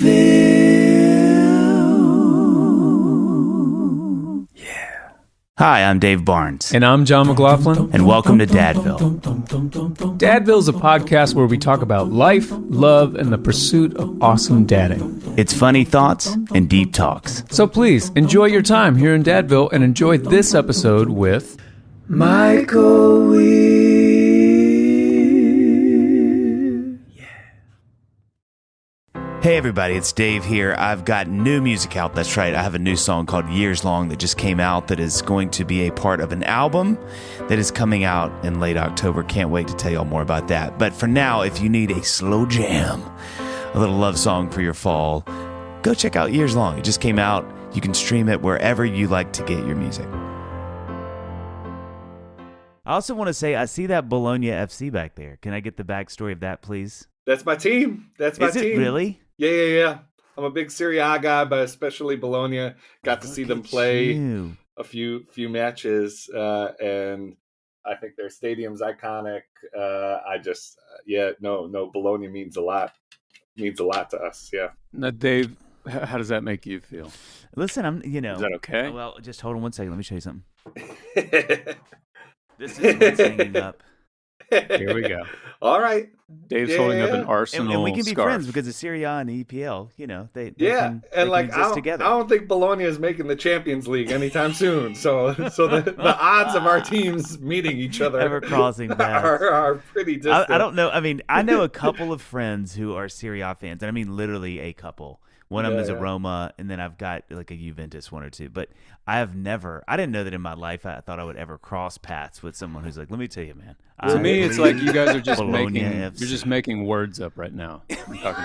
Yeah. Hi, I'm Dave Barnes. And I'm John McLaughlin. And welcome to Dadville. Dadville is a podcast where we talk about life, love, and the pursuit of awesome dadding. It's funny thoughts and deep talks. So please, enjoy your time here in Dadville and enjoy this episode with... Michael Weir. Hey everybody, it's Dave here. I've got new music out. That's right, I have a new song called Years Long that just came out that is going to be a part of an album that is coming out in late October. Can't wait to tell y'all more about that. But for now, if you need a slow jam, a little love song for your fall, go check out Years Long. It just came out. You can stream it wherever you like to get your music. I also want to say, I see that Bologna FC back there. Can I get the backstory of that, please? That's my team. Is it really? Yeah. I'm a big Serie A guy, but especially Bologna. Got to see them play a few matches, and I think their stadium's iconic. Bologna means a lot. Means a lot to us. Yeah. Now, Dave, how does that make you feel? Listen, is that okay? Well, just hold on one second. Let me show you something. This is what's hanging up. Here we go. All right. Dave's holding up an Arsenal and we can be scarf. friends because of Serie A and the EPL, they can exist together. I don't think Bologna is making the Champions League anytime soon. So the odds of our teams meeting each other ever crossing paths are pretty distant. I don't know. I mean, I know a couple of friends who are Serie A fans, and I mean literally a couple. One of them is a Roma, and then I've got like a Juventus one or two. But I didn't know that in my life I thought I would ever cross paths with someone who's like, let me tell you, man. To me, it's like you guys are just making words up right now.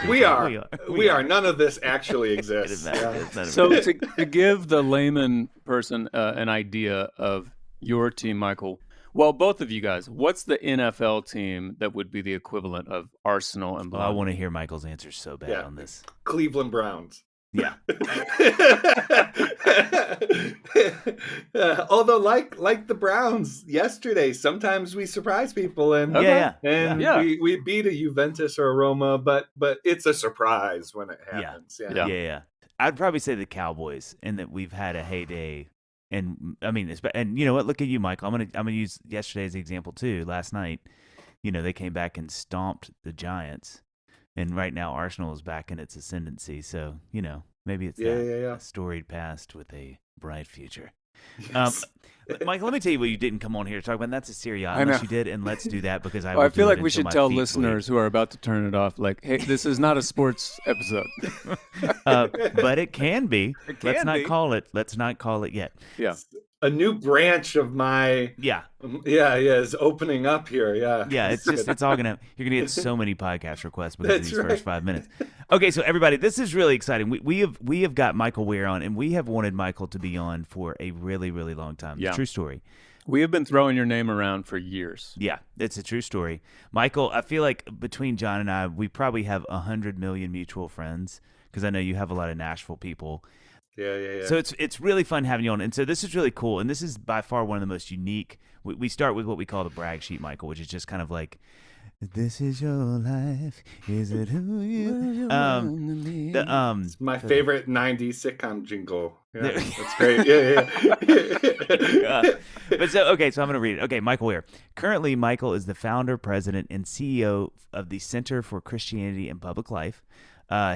We are. None of this actually exists. So to give the layman person an idea of your team, Michael, well, both of you guys, what's the NFL team that would be the equivalent of Arsenal and Bologna? I want to hear Michael's answer so bad on this. Cleveland Browns. Yeah. Although, like the Browns yesterday, sometimes we surprise people, and we beat a Juventus or a Roma, but it's a surprise when it happens. Yeah. I'd probably say the Cowboys, in that we've had a heyday. And I mean, and you know what? Look at you, Michael. I'm gonna use yesterday as the example too. Last night, they came back and stomped the Giants, and right now Arsenal is back in its ascendancy. So maybe it's a storied past with a bright future. Yes. Michael, let me tell you what you didn't come on here to talk about. And that's a Serie A, unless you did, and let's do that because I feel like we should tell listeners who are about to turn it off, like, hey, this is not a sports episode. But it can be. Let's not call it yet. Yeah. A new branch of my is opening up here. It's all you're gonna get so many podcast requests because of these first 5 minutes. Okay, so everybody, this is really exciting. We have got Michael Weir on, and we have wanted Michael to be on for a really, really long time. Yeah. True story. We have been throwing your name around for years. Yeah, it's a true story. Michael, I feel like between John and I, we probably have 100 million mutual friends because I know you have a lot of Nashville people. Yeah. So it's really fun having you on. And so this is really cool. And this is by far one of the most unique. We start with what we call the brag sheet, Michael, which is just kind of like, this is your life. Is it who you it's my favorite 90s sitcom jingle. Yeah, that's great. Yeah. But so I'm going to read it. Okay, Michael Weir. Currently, Michael is the founder, president, and CEO of the Center for Christianity and Public Life.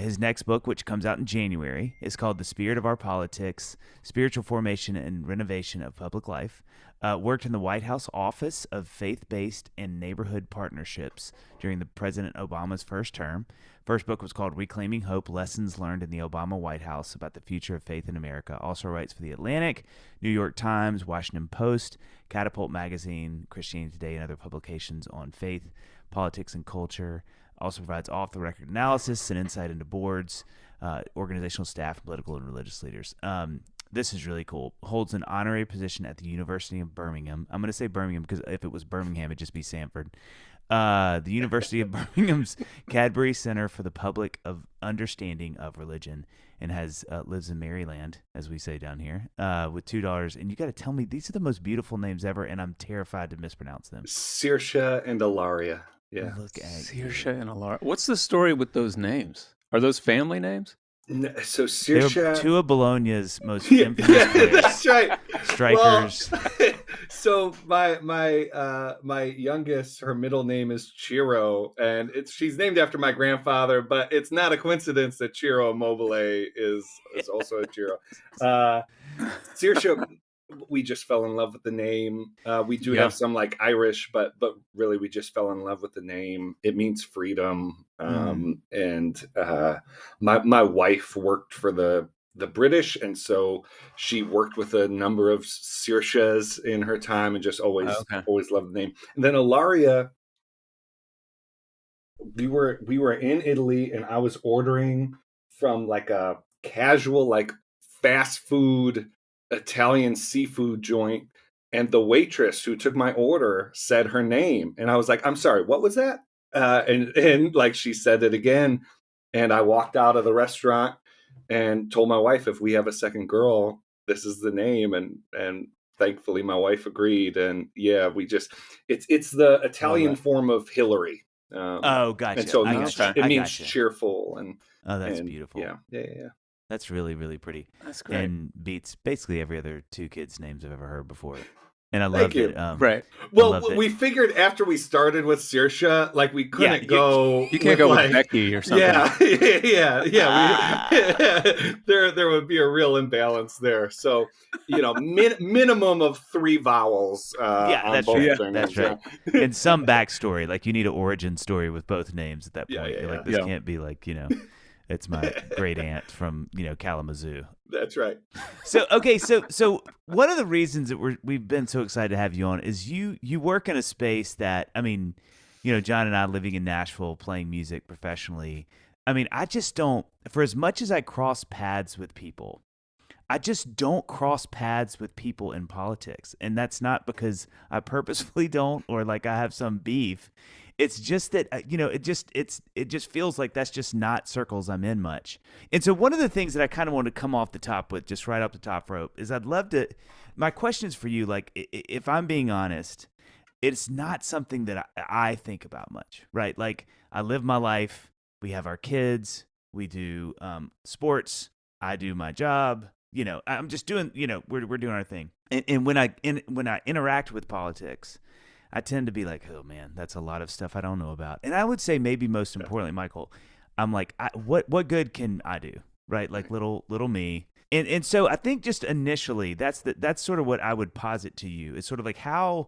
His next book, which comes out in January, is called The Spirit of Our Politics, Spiritual Formation and Renovation of Public Life. Worked in the White House Office of Faith-Based and Neighborhood Partnerships during the President Obama's first term. First book was called Reclaiming Hope, Lessons Learned in the Obama White House about the Future of Faith in America. Also writes for The Atlantic, New York Times, Washington Post, Catapult Magazine, Christianity Today, and other publications on faith, politics, and culture. Also provides off-the-record analysis and insight into boards, organizational staff, political and religious leaders. This is really cool. Holds an honorary position at the University of Birmingham. I'm going to say Birmingham because if it was Birmingham, it'd just be Sanford. The University of Birmingham's Cadbury Center for the Public of Understanding of Religion, and has lives in Maryland, as we say down here, with $2. And you got to tell me, these are the most beautiful names ever, and I'm terrified to mispronounce them. Saoirse and Ilaria. Yeah. Look at Saoirse and Ilaria. What's the story with those names? Are those family names? So They were Saoirse, two of Bologna's most yeah, infamous players, that's right. strikers. Well, so my youngest, her middle name is Chiro, and she's named after my grandfather, but it's not a coincidence that Ciro Immobile is also a Chiro. Saoirse, we just fell in love with the name. We do have some like Irish, but really we just fell in love with the name. It means freedom. And my wife worked for the British, and so she worked with a number of Saoirses in her time, and just always loved the name. And then Ilaria, we were in Italy, and I was ordering from like a casual like fast food Italian seafood joint, and the waitress who took my order said her name, and I was like, "I'm sorry, what was that?" And like she said it again, and I walked out of the restaurant and told my wife, if we have a second girl, this is the name, and thankfully my wife agreed, and yeah, we just it's the Italian form of Hillary. Gotcha. And so it means gotcha. cheerful, and that's beautiful. Yeah. That's really, really pretty. That's great. And beats basically every other two kids' names I've ever heard before. And I love it. Right. Well, we figured after we started with Saoirse, like we couldn't go. You can't go with Becky or something. Yeah. There would be a real imbalance there. So, minimum of 3 vowels. That's on right. both That's right. And some backstory, like you need an origin story with both names at that point. You're like, this can't be like, it's my great aunt from, Kalamazoo. That's right. So, okay. So one of the reasons that we've been so excited to have you on is you work in a space that, I mean, John and I living in Nashville, playing music professionally. I mean, I just don't, for as much as I cross paths with people, I just don't cross paths with people in politics. And that's not because I purposefully don't, or like I have some beef. It's just that, it just feels like that's just not circles I'm in much. And so one of the things that I kind of want to come off the top with, just right off the top rope, is I'd love to, my question is for you, like, if I'm being honest, it's not something that I think about much, right? Like, I live my life, we have our kids, we do sports, I do my job, I'm just doing, we're doing our thing. And when I interact with politics, I tend to be like, oh man, that's a lot of stuff I don't know about. And I would say maybe most importantly, Michael, I'm like, what good can I do, right? Like little me. And so I think just initially, that's sort of what I would posit to you. It's sort of like how,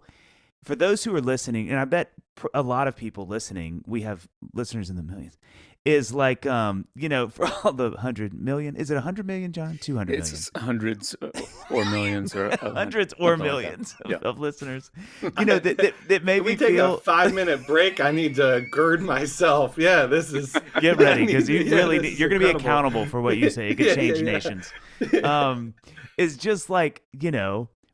for those who are listening, and I bet a lot of people listening, we have listeners in the millions, is like, for all the 100 million, is it 100 million, John? 200 million? It's hundreds or millions or hundreds or millions of listeners. That may Can be we take a 5-minute break? I need to gird myself. Yeah, this is. Get ready, because you're going to be accountable for what you say. It could change nations. It's just like,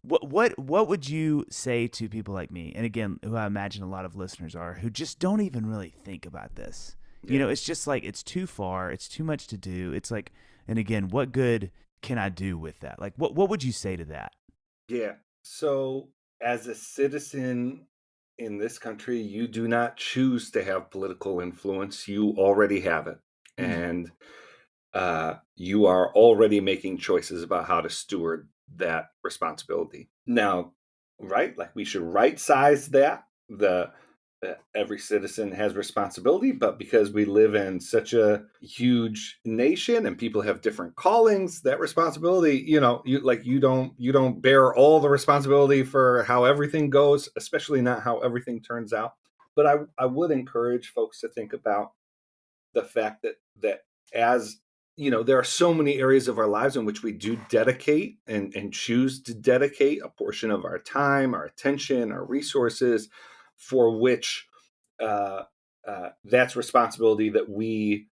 what would you say to people like me? And again, who I imagine a lot of listeners are, who just don't even really think about this. It's just like, it's too far. It's too much to do. It's like, and again, what good can I do with that? Like, what would you say to that? Yeah. So as a citizen in this country, you do not choose to have political influence. You already have it. And you are already making choices about how to steward that responsibility. Now, right? Like, we should right size that. Every citizen has responsibility, but because we live in such a huge nation and people have different callings, that responsibility, you don't bear all the responsibility for how everything goes, especially not how everything turns out. But I would encourage folks to think about the fact that as there are so many areas of our lives in which we do dedicate and choose to dedicate a portion of our time, our attention, our resources, for which that's responsibility that we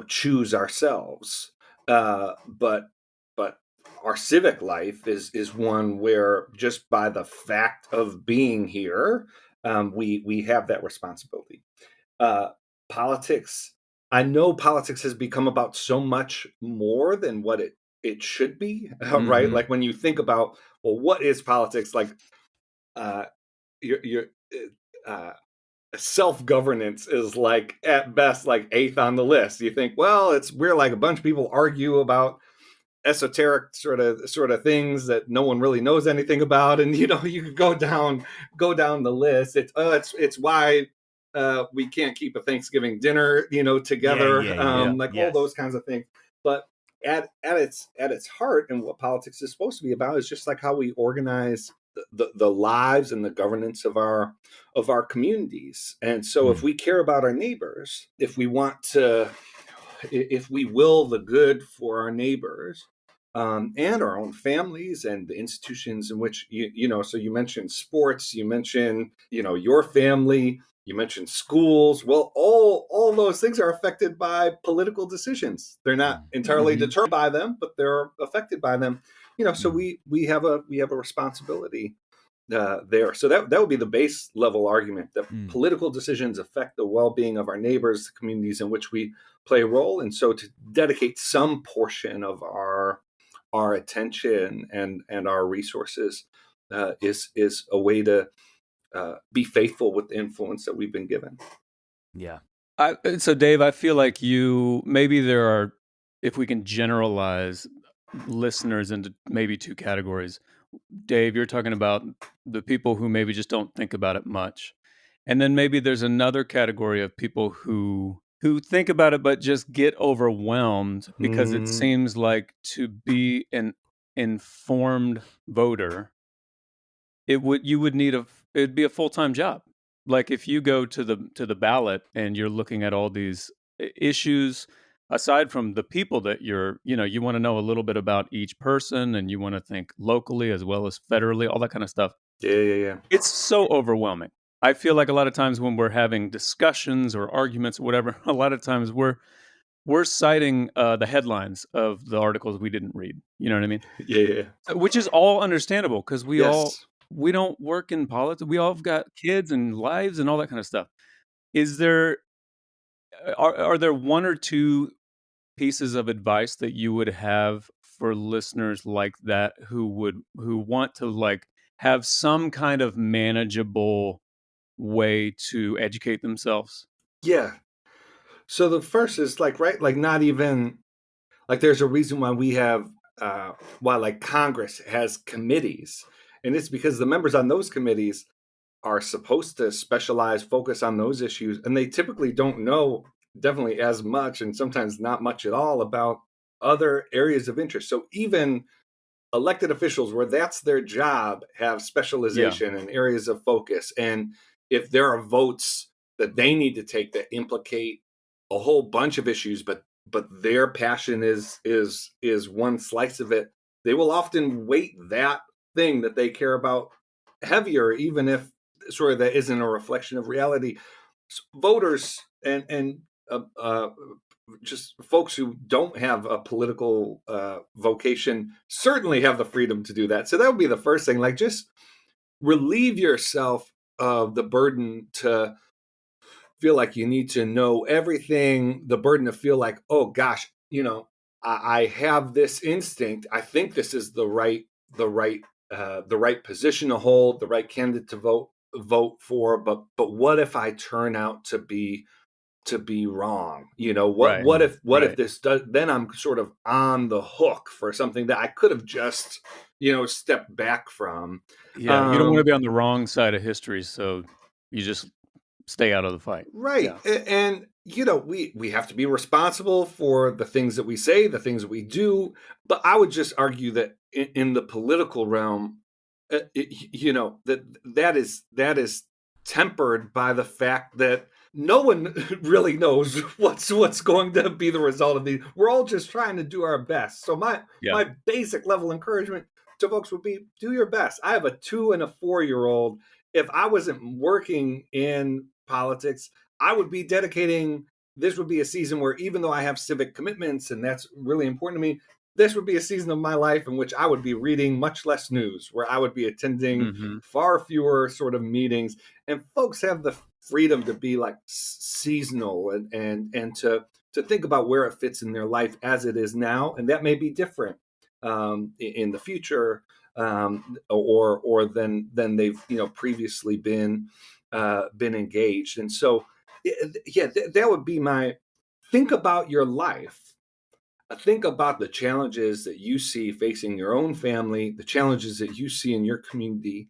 choose ourselves. But our civic life is one where, just by the fact of being here, we have that responsibility. Politics, I know politics has become about so much more than what it should be, right? Like, when you think about, well, what is politics? Like, you're self-governance is like at best like eighth on the list. You think, well, we're like a bunch of people argue about esoteric sort of things that no one really knows anything about, and you could go down the list. It's why we can't keep a Thanksgiving dinner Yeah, together, yeah, yeah. like all Yes. those kinds of things. But at its heart, and what politics is supposed to be about, is just like how we organize the lives and the governance of our communities. And so if we care about our neighbors, if we will the good for our neighbors, and our own families and the institutions in which so you mentioned sports, you mentioned your family, you mentioned schools. Well, all those things are affected by political decisions. They're not entirely Mm-hmm. determined by them, but they're affected by them. So we have a responsibility there. So that would be the base level argument, that political decisions affect the well-being of our neighbors, the communities in which we play a role. And so to dedicate some portion of our attention and our resources is a way to be faithful with the influence that we've been given. Yeah. So Dave, I feel like maybe there are, if we can generalize listeners into maybe two categories. Dave, you're talking about the people who maybe just don't think about it much. And then maybe there's another category of people who think about it but just get overwhelmed because it seems like, to be an informed voter, it'd be a full-time job. Like if you go to the ballot and you're looking at all these issues, aside from the people that you want to know a little bit about each person, and you want to think locally as well as federally, all that kind of stuff. Yeah. It's so overwhelming. I feel like a lot of times when we're having discussions or arguments or whatever, a lot of times we're citing the headlines of the articles we didn't read. You know what I mean? Yeah. Which is all understandable, because Yes. we don't work in politics. We all have got kids and lives and all that kind of stuff. Is there are there one or two pieces of advice that you would have for listeners like that who want to like have some kind of manageable way to educate themselves? Yeah. So the first is like, right, like not even like there's a reason why we have why like Congress has committees, and it's because the members on those committees are supposed to focus on those issues, and they typically don't know definitely as much, and sometimes not much at all, about other areas of interest. So even elected officials, where that's their job, have Yeah. specialization and areas of focus. And if there are votes that they need to take that implicate a whole bunch of issues, but their passion is one slice of it, they will often weight that thing that they care about heavier, even if sort of that isn't a reflection of reality. Voters and just folks who don't have a political vocation certainly have the freedom to do that. So that would be the first thing. Like, just relieve yourself of the burden to feel like you need to know everything, the burden to feel like, oh gosh, I have this instinct. I think this is the right position to hold, the right candidate to vote for. But what if I turn out to be wrong? What Right. if this does? Then I'm sort of on the hook for something that I could have just stepped back from. Yeah, you don't want to be on the wrong side of history, so you just stay out of the fight. Right. Yeah. And we have to be responsible for the things that we say, the things that we do. But I would just argue that in the political realm, that is tempered by the fact that no one really knows what's going to be the result of these. We're all just trying to do our best. So my basic level encouragement to folks would be, do your best. I have a 2 and a 4-year-old. If I wasn't working in politics, I would be dedicating. This would be a season where, even though I have civic commitments and that's really important to me, this would be a season of my life in which I would be reading much less news, where I would be attending far fewer sort of meetings. And folks have the freedom to be like seasonal and to think about where it fits in their life as it is now, and that may be different in the future, or than they've previously been. been engaged. And so, yeah, that would be my think about your life. Think about the challenges that you see facing your own family, the challenges that you see in your community,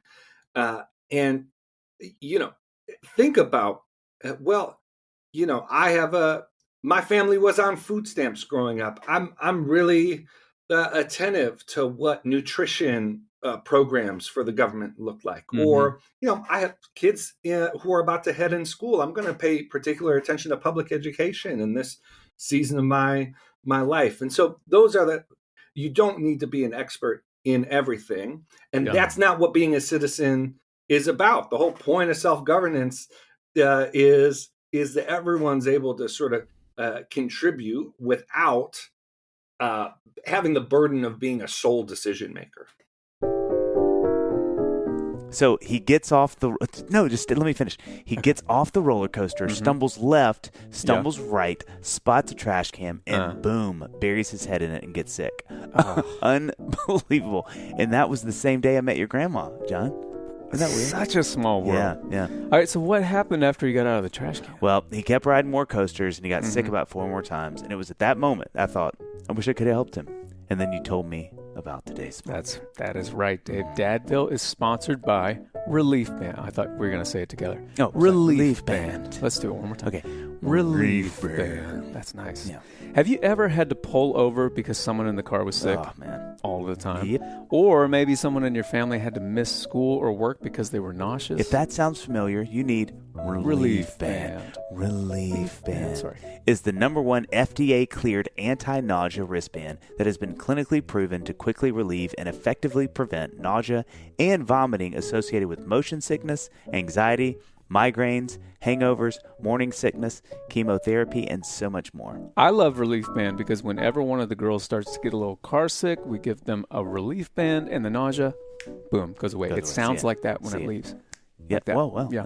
and you know, think about well, I have my family was on food stamps growing up. I'm really attentive to what nutrition programs for the government look like. Mm-hmm. Or I have kids who are about to head in school. I'm going to pay particular attention to public education in this season of my life. And so those are you don't need to be an expert in everything, and that's not what being a citizen is about. The whole point of self-governance is that everyone's able to sort of contribute without having the burden of being a sole decision maker. So he gets off the just let me finish. He gets off the roller coaster, stumbles left, stumbles right, spots a trash can, and boom, buries his head in it and gets sick. Unbelievable. And that was the same day I met your grandma, John. Isn't that weird? Such a small world. Yeah. All right, so what happened after he got out of the trash can? Well, he kept riding more coasters, and he got sick about 4 more times. And it was at that moment I thought, I wish I could have helped him. And then you told me about today's sponsor. That is right, Dave. Dadville is sponsored by Relief Band. I thought we were going to say it together. Oh, Relief Band. Let's do it one more time. Okay. Relief Band. That's nice. Yeah. Have you ever had to pull over because someone in the car was sick? Oh, man. All the time. Yep. Or maybe someone in your family had to miss school or work because they were nauseous? If that sounds familiar, you need Relief Band. Relief Band is the #1 FDA-cleared anti-nausea wristband that has been clinically proven to quickly relieve and effectively prevent nausea and vomiting associated with motion sickness, anxiety, migraines, hangovers, morning sickness, chemotherapy, and so much more. I love Relief Band because whenever one of the girls starts to get a little car sick, we give them a Relief Band and the nausea, boom, goes away. It sounds like that when it leaves. Yeah, like that. Well. Yeah.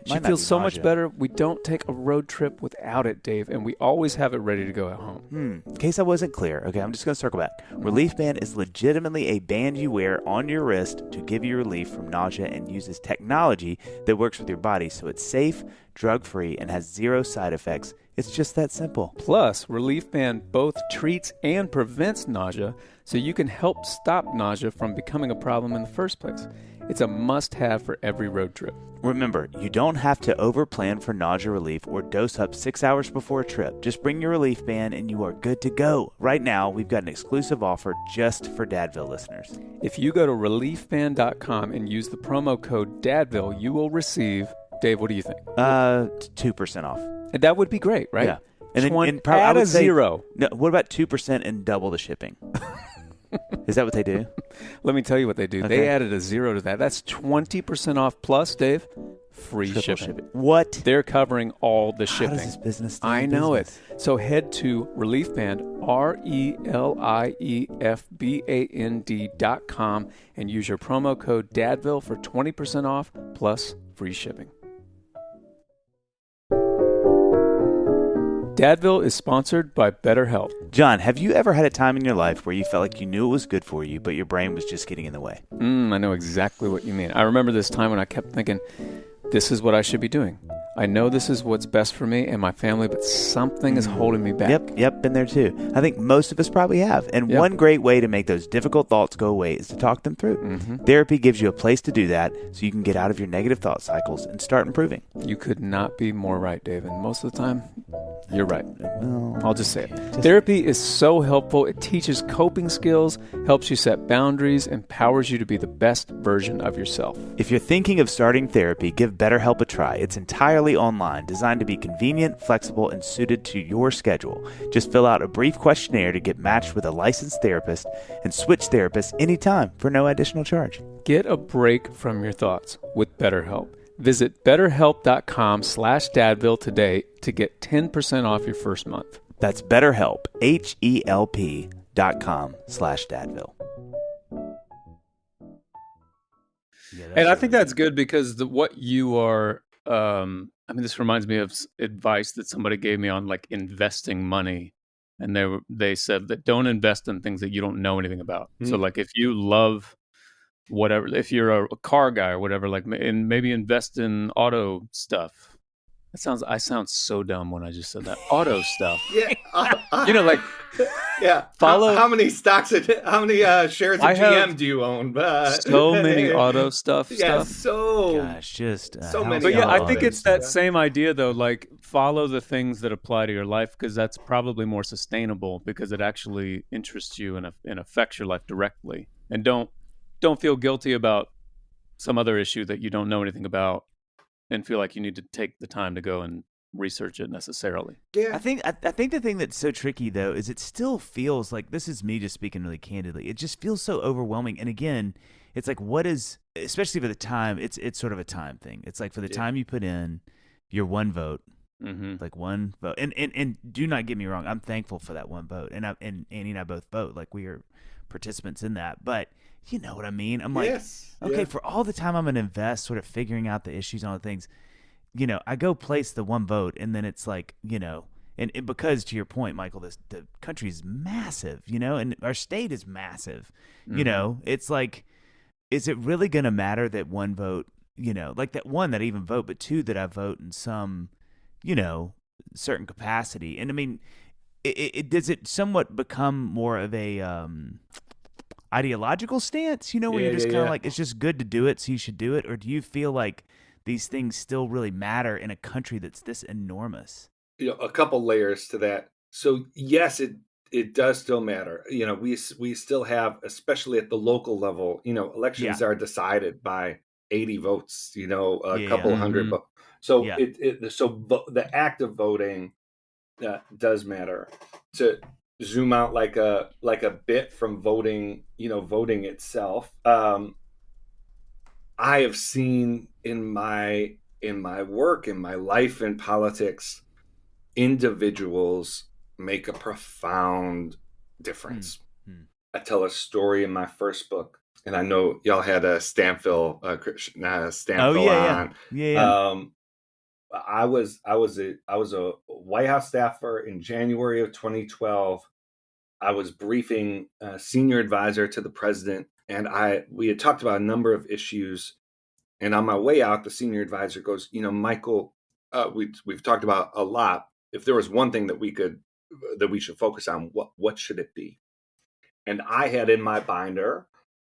She feels so much better. We don't take a road trip without it, Dave, and we always have it ready to go at home. In case I wasn't clear, okay, I'm just going to circle back. Relief Band is legitimately a band you wear on your wrist to give you relief from nausea and uses technology that works with your body, so it's safe, drug-free, and has 0 side effects. It's just that simple. Plus, Relief Band both treats and prevents nausea, so you can help stop nausea from becoming a problem in the first place. It's a must-have for every road trip. Remember, you don't have to over-plan for nausea relief or dose up 6 hours before a trip. Just bring your Relief Band and you are good to go. Right now, we've got an exclusive offer just for Dadville listeners. If you go to reliefband.com and use the promo code DADVILLE, you will receive, Dave, what do you think? 2% off. And that would be great, right? Yeah. And then add a 0. No, what about 2% and double the shipping? Is that what they do? Let me tell you what they do. Okay. They added a 0 to that. That's 20% off plus, Dave, free shipping. What? They're covering all the shipping. How does this business do I know it. So head to Relief Band, ReliefBand.com, and use your promo code DADVILLE for 20% off plus free shipping. Dadville is sponsored by BetterHelp. John, have you ever had a time in your life where you felt like you knew it was good for you, but your brain was just getting in the way? I know exactly what you mean. I remember this time when I kept thinking, this is what I should be doing. I know this is what's best for me and my family, but something is holding me back. Yep, been there too. I think most of us probably have. And one great way to make those difficult thoughts go away is to talk them through. Therapy gives you a place to do that so you can get out of your negative thought cycles and start improving. You could not be more right, Dave. And most of the time, you're right. No, I'll just say it. Therapy is so helpful. It teaches coping skills, helps you set boundaries, empowers you to be the best version of yourself. If you're thinking of starting therapy, give BetterHelp a try. It's entirely online, designed to be convenient, flexible, and suited to your schedule. Just fill out a brief questionnaire to get matched with a licensed therapist and switch therapists anytime for no additional charge. Get a break from your thoughts with BetterHelp. Visit BetterHelp.com/Dadville today to get 10% off your first month. That's BetterHelp, HELP.com/Dadville. And I think that's good because what you are, this reminds me of advice that somebody gave me on like investing money. And they said that don't invest in things that you don't know anything about. So like if you love whatever. If you're a car guy or whatever, like, and maybe invest in auto stuff. I sound so dumb when I just said that. Auto stuff. Yeah. Like yeah. follow. How many stocks? How many shares of I have GM do you own? so many auto stuff. So Gosh, just so how many. But yeah, I auto think it's stuff. that same idea though. Like follow the things that apply to your life because that's probably more sustainable because it actually interests you and affects your life directly. And don't feel guilty about some other issue that you don't know anything about and feel like you need to take the time to go and research it necessarily. Yeah. I think the thing that's so tricky though is it still feels like, this is me just speaking really candidly, it just feels so overwhelming. And again, it's like, what is, especially for the time, it's sort of a time thing. It's like for the time you put in your one vote, like one vote, and do not get me wrong, I'm thankful for that one vote, and Annie and I both vote, like we are participants in that, but you know what I mean. I'm like, okay, for all the time I'm going to invest sort of figuring out the issues and all the things, you know, I go place the one vote, and then it's like, you know, and because to your point, Michael, the country is massive, you know, and our state is massive, you know, it's like, is it really going to matter that one vote, you know, like that one that I even vote, but two that I vote in some, you know, certain capacity? And I mean, it does it somewhat become more of a ideological stance, you know, where you're just kind of like, it's just good to do it, so you should do it? Or do you feel like these things still really matter in a country that's this enormous? You know, a couple layers to that. So yes, it does still matter. You know, we still have, especially at the local level, you know, elections are decided by 80 votes, you know, a couple hundred votes. So the act of voting does matter. To zoom out like a bit from voting, you know, voting itself. I have seen in my work, in my life in politics, individuals make a profound difference. I tell a story in my first book, and I know y'all had a Stanfill on. I was a White House staffer in January of 2012. I was briefing a senior advisor to the president, and we had talked about a number of issues. And on my way out, the senior advisor goes, you know, Michael, we've talked about a lot. If there was one thing that we should focus on, what should it be? And I had in my binder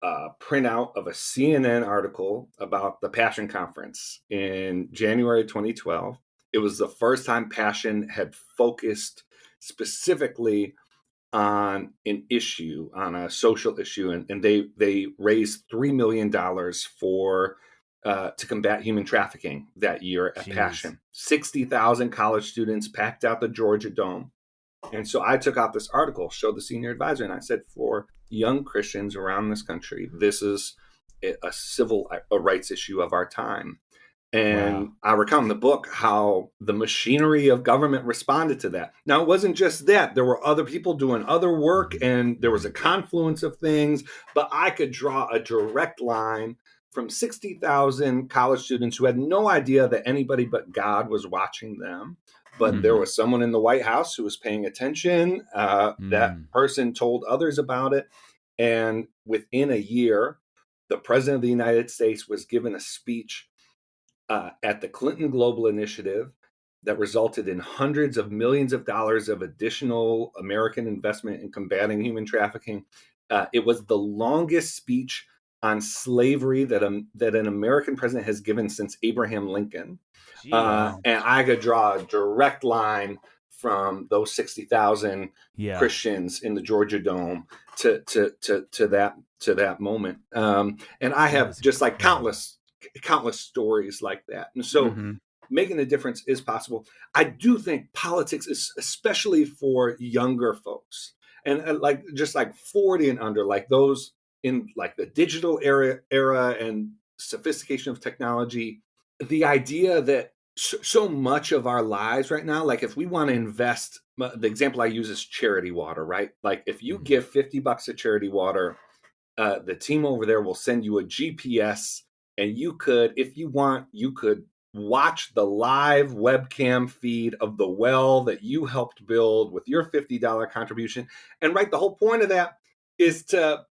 a printout of a CNN article about the Passion Conference in January 2012. It was the first time Passion had focused specifically on an issue, on a social issue, and they raised $3 million for to combat human trafficking that year at Passion. 60,000 college students packed out the Georgia Dome. And so I took out this article, showed the senior advisor, and I said, for young Christians around this country, this is a civil rights issue of our time. And I recount in the book how the machinery of government responded to that. Now, it wasn't just that. There were other people doing other work, and there was a confluence of things. But I could draw a direct line from 60,000 college students who had no idea that anybody but God was watching them. But there was someone in the White House who was paying attention. That person told others about it. And within a year, the president of the United States was given a speech at the Clinton Global Initiative that resulted in hundreds of millions of dollars of additional American investment in combating human trafficking. It was the longest speech on slavery that an American president has given since Abraham Lincoln. And I could draw a direct line from those 60,000 Christians in the Georgia Dome to that moment. And I have just like countless stories like that. And so making a difference is possible. I do think politics is especially for younger folks, and like just like 40 and under, like those in like the digital era and sophistication of technology. The idea that so much of our lives right now, like if we want to invest, the example I use is charity water, right? Like if you give $50 to charity water, the team over there will send you a GPS, and you could, if you want, you could watch the live webcam feed of the well that you helped build with your $50 contribution. And right, the whole point of that is to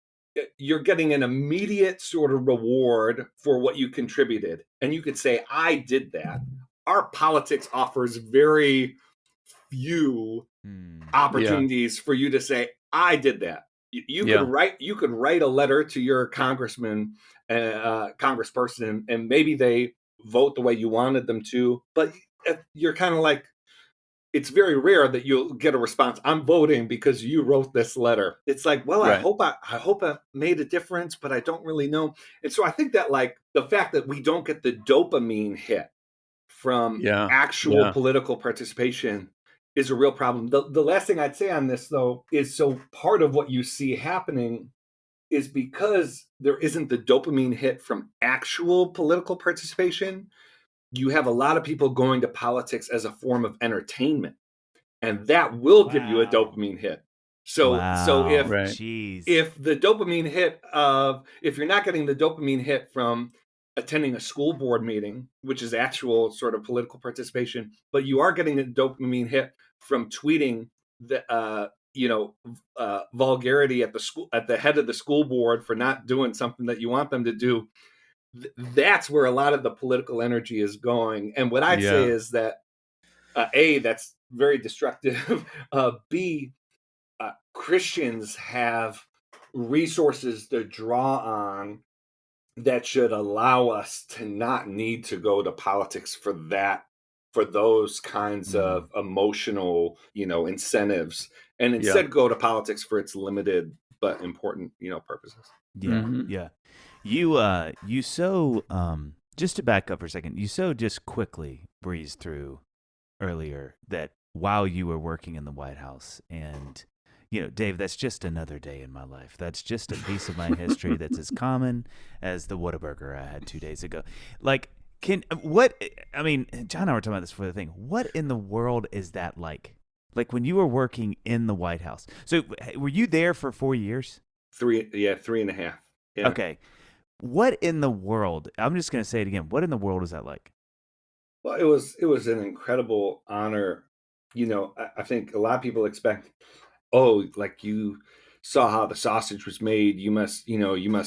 you're getting an immediate sort of reward for what you contributed. And you could say, I did that. Our politics offers very few opportunities for you to say, I did that. You could write a letter to your congressman, congressperson, and maybe they vote the way you wanted them to, but you're kind of like, it's very rare that you'll get a response. I'm voting because you wrote this letter. It's like, well, Right. I hope I made a difference, but I don't really know. And so I think that like the fact that we don't get the dopamine hit from actual political participation is a real problem. The last thing I'd say on this, though, is so part of what you see happening is because there isn't the dopamine hit from actual political participation. You have a lot of people going to politics as a form of entertainment, and that will give you a dopamine hit. So if the dopamine hit if you're not getting the dopamine hit from attending a school board meeting, which is actual sort of political participation, but you are getting a dopamine hit from tweeting the vulgarity at the head of the school board for not doing something that you want them to do, that's where a lot of the political energy is going. And what I'd say is that A, that's very destructive. B, Christians have resources to draw on that should allow us to not need to go to politics for those kinds of emotional, incentives, and instead go to politics for its limited but important, purposes. Yeah. You so just to back up for a second, you so just quickly breezed through earlier that while you were working in the White House, and Dave, that's just another day in my life. That's just a piece of my history that's as common as the Whataburger I had 2 days ago. Like, John and I were talking about this for the thing. What in the world is that like? Like when you were working in the White House. So were you there for 4 years? 3.5. Yeah. Okay. What in the world? I'm just going to say it again. What in the world is that like? Well, it was an incredible honor. I think a lot of people expect, like you saw how the sausage was made. You must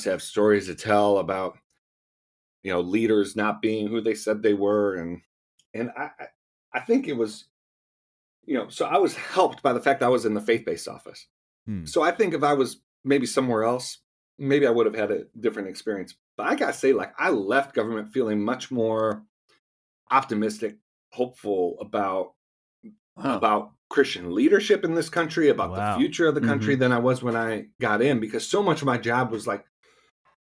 have stories to tell about, leaders not being who they said they were. And I think it was, so I was helped by the fact I was in the faith-based office. So I think if I was maybe somewhere else, maybe I would have had a different experience. But I got to say, like, I left government feeling much more optimistic, hopeful about Christian leadership in this country, about the future of the country than I was when I got in, because so much of my job was like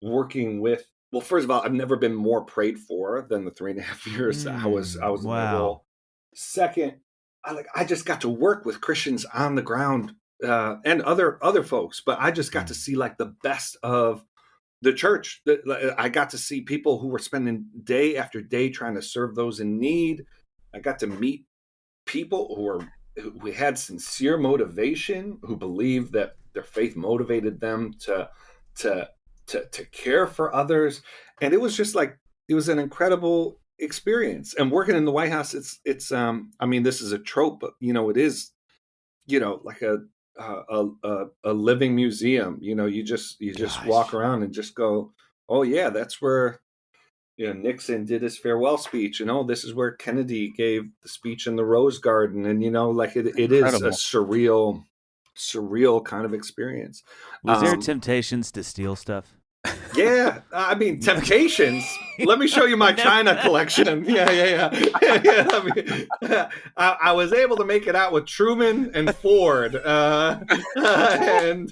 working with, well, first of all, I've never been more prayed for than the 3.5 years I was in that role. Second, I just got to work with Christians on the ground and other folks, but I just got to see like the best of the church. I got to see people who were spending day after day trying to serve those in need. I got to meet people who had sincere motivation, who believed that their faith motivated them to care for others. And it was just like, it was an incredible experience. And working in the White House, it's this is a trope, but it is, like a living museum. You just walk around and just go, oh yeah, that's where Nixon did his farewell speech, and this is where Kennedy gave the speech in the Rose Garden, and it is a surreal kind of experience. Was there temptations to steal stuff? Yeah, temptations. Let me show you my China collection. Yeah. I was able to make it out with Truman and Ford, and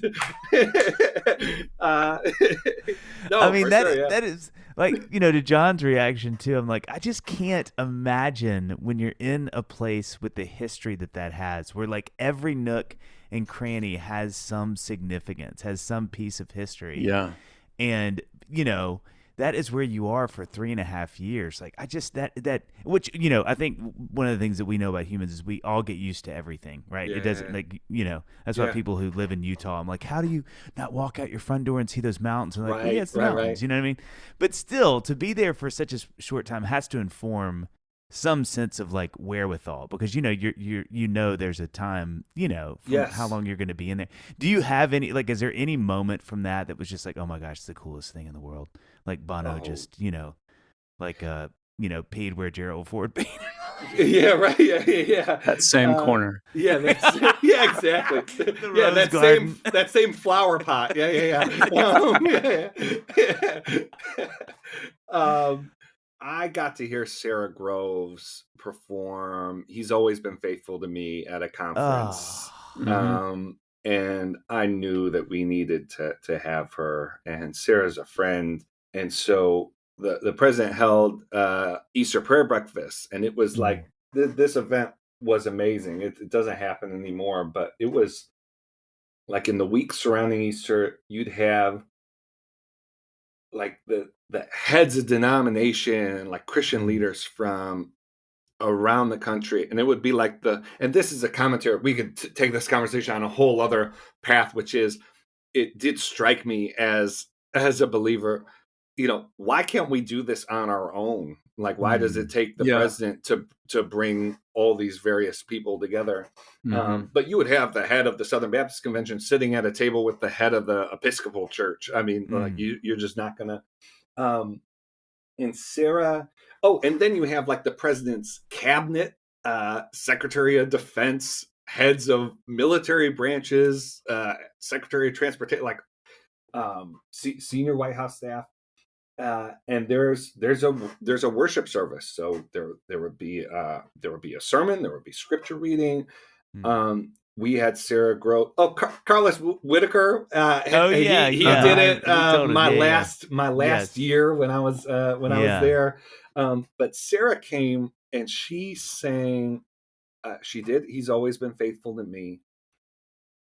that is like, to John's reaction too. I'm like, I just can't imagine when you're in a place with the history that has, where like every nook and cranny has some significance, has some piece of history. Yeah. And, that is where you are for 3.5 years. Like, I just, which, I think one of the things that we know about humans is we all get used to everything, right? Yeah, it doesn't, that's why people who live in Utah, I'm like, how do you not walk out your front door and see those mountains? And like, it's mountains, you know what I mean? But still, to be there for such a short time has to inform some sense of like wherewithal, because there's a time, from how Yes. long you're going to be in there. Do you have any, like, is there any moment from that was just like, oh my gosh, it's the coolest thing in the world, like Bono Oh. just like peed where Gerald Ford peed? Yeah, right. Yeah, yeah, That same corner. yeah. That's yeah, exactly. The Yeah, Rose Garden. that same flower pot. Yeah, yeah, yeah. Yeah. I got to hear Sarah Groves perform. He's always been faithful to me at a conference. Oh. Mm-hmm. And I knew that we needed to have her. And Sarah's a friend, and so the president held Easter prayer breakfast, and it was like this event was amazing. It doesn't happen anymore, but it was like in the weeks surrounding Easter, you'd have like the heads of denomination, like Christian leaders from around the country, and it would be like and this is a commentary. We could take this conversation on a whole other path, which is, it did strike me as a believer, why can't we do this on our own? Like, why does it take the Yeah. president to bring all these various people together? Mm-hmm. But you would have the head of the Southern Baptist Convention sitting at a table with the head of the Episcopal Church. I mean, like, you're just not gonna. And Sarah. Oh, and then you have like the president's cabinet, Secretary of Defense, heads of military branches, Secretary of Transportation, like senior White House staff. And there's a worship service, so there would be a sermon, there would be scripture reading. We had Sarah Grove. Oh, Carlos Whitaker. Oh yeah, he yeah. did it. He told us, My yeah. last Yes. year when I was Yeah. there. But Sarah came and she sang. She did. He's always been faithful to me.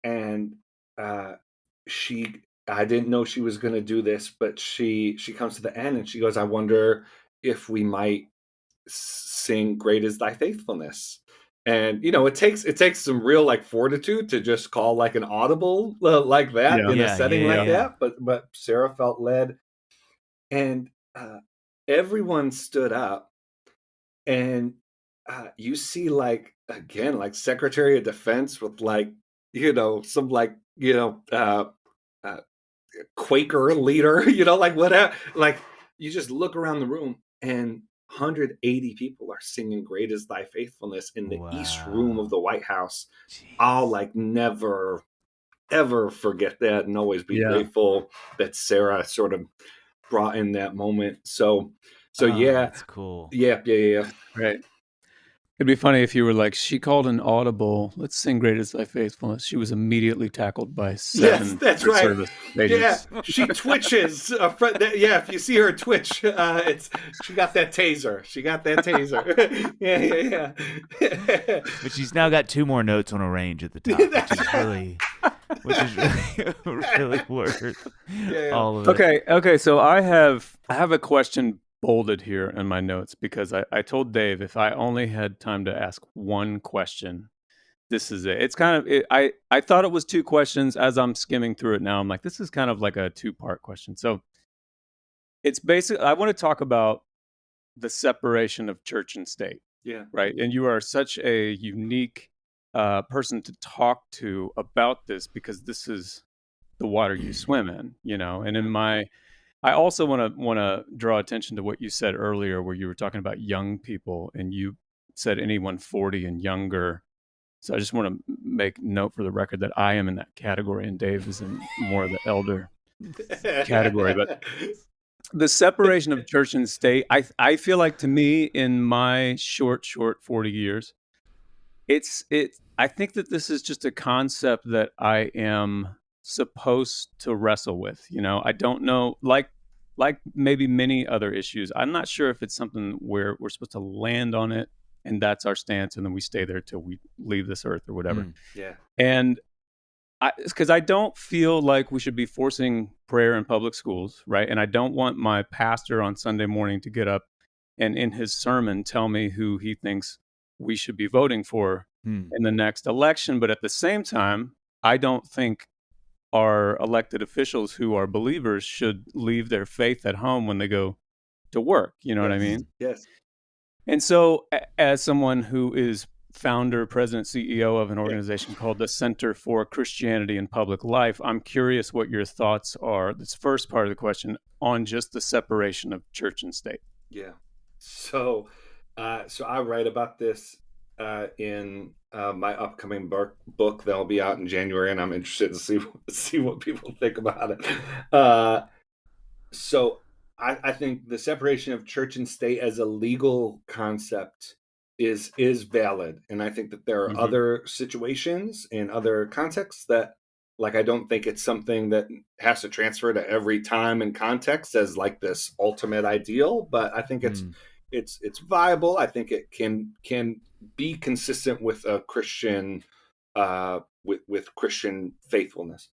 And I didn't know she was going to do this, but she comes to the end and she goes, I wonder if we might sing "Great is Thy Faithfulness." And it takes some real like fortitude to just call like an audible like that in a setting like that. But Sarah felt led, and everyone stood up, and you see, like, again, like Secretary of Defense with like some like uh, Quaker leader, like whatever. Like, you just look around the room and 180 people are singing "Great is Thy Faithfulness" in the East Room of the White House. Jeez. I'll like never ever forget that, and always be grateful that Sarah sort of brought in that moment. So yeah, that's cool. Yeah. Right. It'd be funny if you were like, she called an audible, let's sing "Great is Thy Faithfulness." She was immediately tackled by 7 Yes, that's right. service agents. Yeah, she twitches. Yeah, if you see her twitch, she got that taser. Yeah. But she's now got 2 more notes on a range at the top, which is really worth all of it. Okay. So I have a question bolded here in my notes, because I told Dave if I only had time to ask one question, this is it. It's kind of I thought it was 2 questions. As I'm skimming through it now, I'm like, this is kind of like a 2-part question. So it's basically, I want to talk about the separation of church and state. Yeah. Right. And you are such a unique person to talk to about this, because this is the water you swim in, and I also want to draw attention to what you said earlier, where you were talking about young people, and you said anyone 40 and younger. So I just want to make note for the record that I am in that category, and Dave is in more of the elder category. But the separation of church and state, I feel like, to me, in my short 40 years, I think that this is just a concept that I am supposed to wrestle with. I don't know, like maybe many other issues, I'm not sure if it's something where we're supposed to land on it and that's our stance, and then we stay there till we leave this earth or whatever. Yeah. And because I don't feel like we should be forcing prayer in public schools, right? And I don't want my pastor on Sunday morning to get up and in his sermon tell me who he thinks we should be voting for in the next election. But at the same time, I don't think our elected officials who are believers should leave their faith at home when they go to work. You know what I mean? Yes. And so, as someone who is founder, president, CEO of an organization called the Center for Christianity and Public Life, I'm curious what your thoughts are. This first part of the question on just the separation of church and state. Yeah. So I write about this in my upcoming book that'll be out in January, and I'm interested to see what people think about it. So I think the separation of church and state as a legal concept is valid, and I think that there are other situations in other contexts that, like, I don't think it's something that has to transfer to every time and context as like this ultimate ideal, but I think it's viable. I think it can be consistent with a Christian with Christian faithfulness.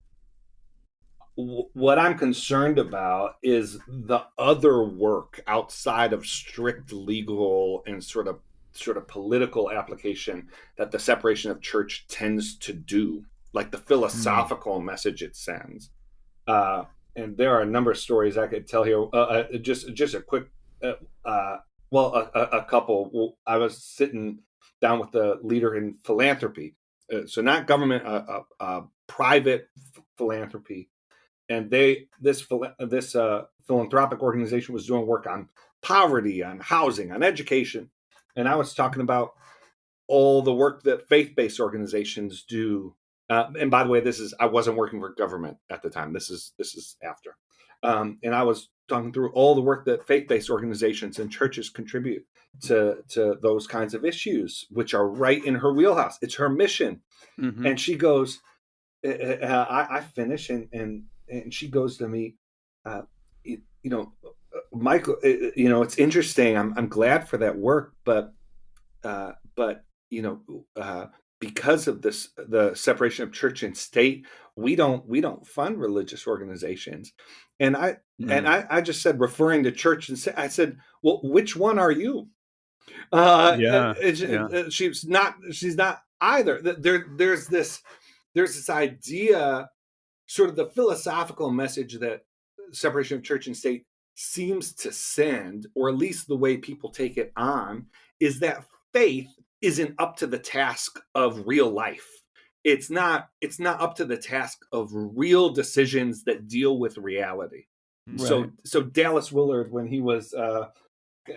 What I'm concerned about is the other work outside of strict legal and sort of political application that the separation of church tends to do, like the philosophical message it sends. And there are a number of stories I could tell here. Just a quick, a couple. I was sitting down with the leader in philanthropy, so not government, private philanthropy. And this philanthropic organization was doing work on poverty, on housing, on education. And I was talking about all the work that faith-based organizations do. And by the way, I wasn't working for government at the time. This is after. And I was talking through all the work that faith-based organizations and churches contribute to those kinds of issues, which are right in her wheelhouse. It's her mission. And she goes, I finish and she goes to me, Michael, it's interesting. I'm glad for that work, but because of this, the separation of church and state, we don't fund religious organizations. And I just said, referring to church and state, I said, well, which one are you? She's not either. There's this idea, sort of the philosophical message that separation of church and state seems to send, or at least the way people take it on, is that faith isn't up to the task of real life. It's not up to the task of real decisions that deal with reality. Right. So Dallas Willard, when he was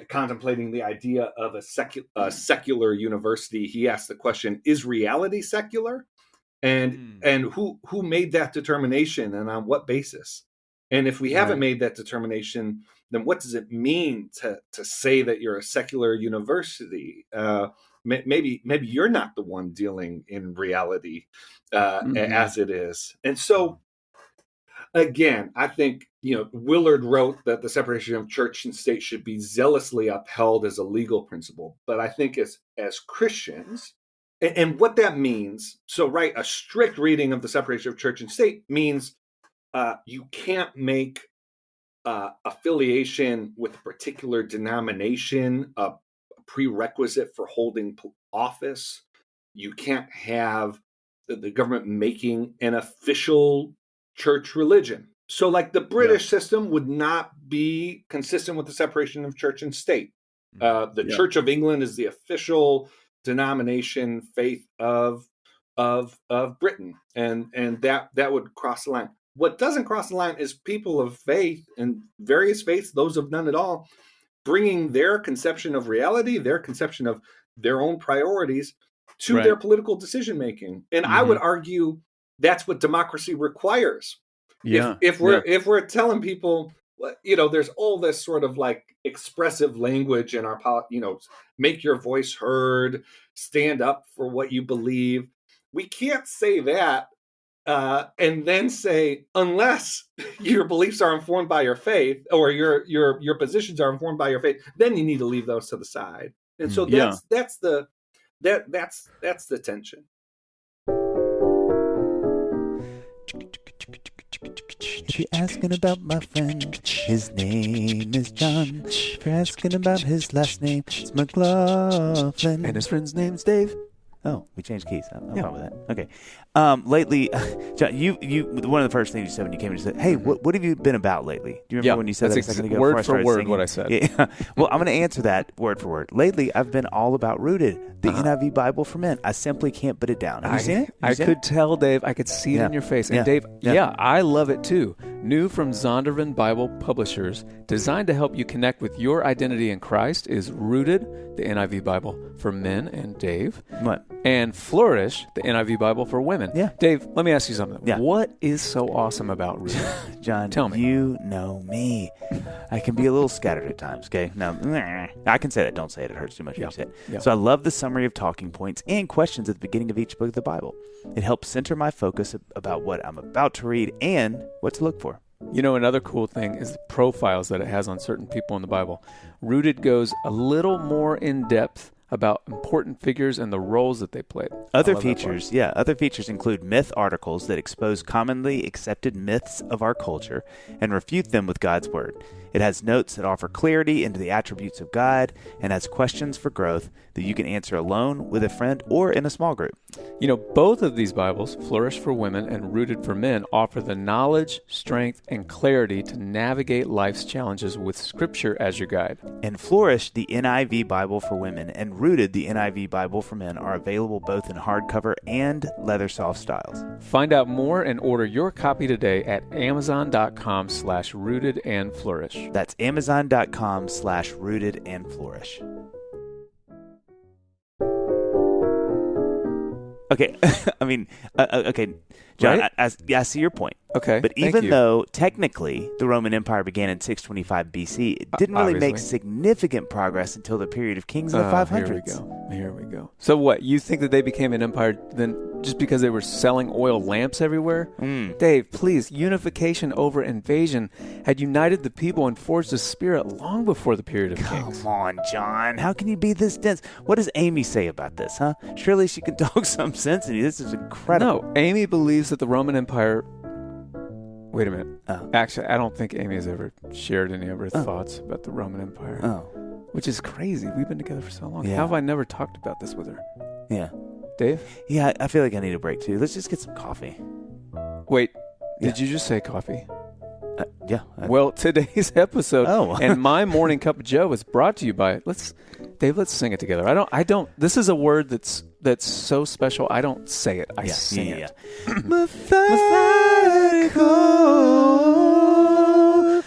contemplating the idea of a secular university, he asked the question, is reality secular? And who made that determination, and on what basis? And if we haven't made that determination, then what does it mean to say that you're a secular university? Maybe you're not the one dealing in reality as it is. And so, again, I think Willard wrote that the separation of church and state should be zealously upheld as a legal principle. But I think as Christians, and what that means, so a strict reading of the separation of church and state means you can't make affiliation with a particular denomination a prerequisite for holding office. You can't have the government making an official church religion. So like the British system would not be consistent with the separation of church and state. The Church of England is the official denomination faith of Britain, and that would cross the line. What doesn't cross the line is people of faith and various faiths, those of none at all, bringing their conception of reality, their conception of their own priorities to their political decision making. And I would argue that's what democracy requires. If we're telling people, there's all this sort of like expressive language in our make your voice heard, stand up for what you believe. We can't say that and then say, unless your beliefs are informed by your faith, or your positions are informed by your faith, then you need to leave those to the side. And so that's the tension. If you're asking about my friend, his name is John. If you're asking about his last name, it's McLaughlin. And his friend's name's Dave. Oh, we changed keys. I'm fine with that. Okay. Lately, John, you one of the first things you said when you came in, you said, "Hey, what have you been about lately?" Do you remember when you said that a second ago? Word for word what I said. Yeah. Well, I'm going to answer that word for word. Lately, I've been all about Rooted, the NIV Bible for Men. I simply can't put it down. Have you seen it? I could tell, Dave. I could see it in your face. And Dave, I love it too. New from Zondervan Bible Publishers, designed to help you connect with your identity in Christ, is Rooted, the NIV Bible for Men, and Dave. What? And Flourish, the NIV Bible for women. Yeah. Dave, let me ask you something. Yeah. What is so awesome about Rooted? John, tell me. You know me. I can be a little scattered at times, okay? Now, I can say that. Don't say it. It hurts too much when you say it. Yeah. So I love the summary of talking points and questions at the beginning of each book of the Bible. It helps center my focus about what I'm about to read and what to look for. You know, another cool thing is the profiles that it has on certain people in the Bible. Rooted goes a little more in depth about important figures and the roles that they played. Other features include myth articles that expose commonly accepted myths of our culture and refute them with God's Word. It has notes that offer clarity into the attributes of God and has questions for growth that you can answer alone, with a friend, or in a small group. You know, both of these Bibles, Flourish for Women and Rooted for Men, offer the knowledge, strength, and clarity to navigate life's challenges with Scripture as your guide. And Flourish, the NIV Bible for Women, and Rooted, the NIV Bible for Men, are available both in hardcover and leather soft styles. Find out more and order your copy today at amazon.com/rooted and flourish. That's amazon.com/rooted and flourish. Okay, I mean, okay, John, Right? I see your point. Okay, But thank even you. though technically the Roman Empire began in 625 BC, it didn't really make Obviously. significant progress until the period of kings in the 500s. Here we go. So what, you think that they became an empire then just because they were selling oil lamps everywhere? Dave, please, unification over invasion had united the people and forged a spirit long before the period of kings. Come on, John. How can you be this dense? What does Amy say about this, huh? Surely she can talk some sense into you. This is incredible. No, Amy believes that the Roman Empire... Wait a minute. Oh. Actually, I don't think Amy has ever shared any of her thoughts about the Roman Empire. Oh, Which is crazy. We've been together for so long. Yeah. How have I never talked about this with her? yeah. Dave? Yeah, I feel like I need a break, too. Let's just get some coffee. Wait, Yeah. did you just say coffee? Yeah. Well, today's episode Oh. and my morning cup of Joe is brought to you by Dave, let's sing it together. I don't this is a word that's so special. I don't say it. I sing it. Methodical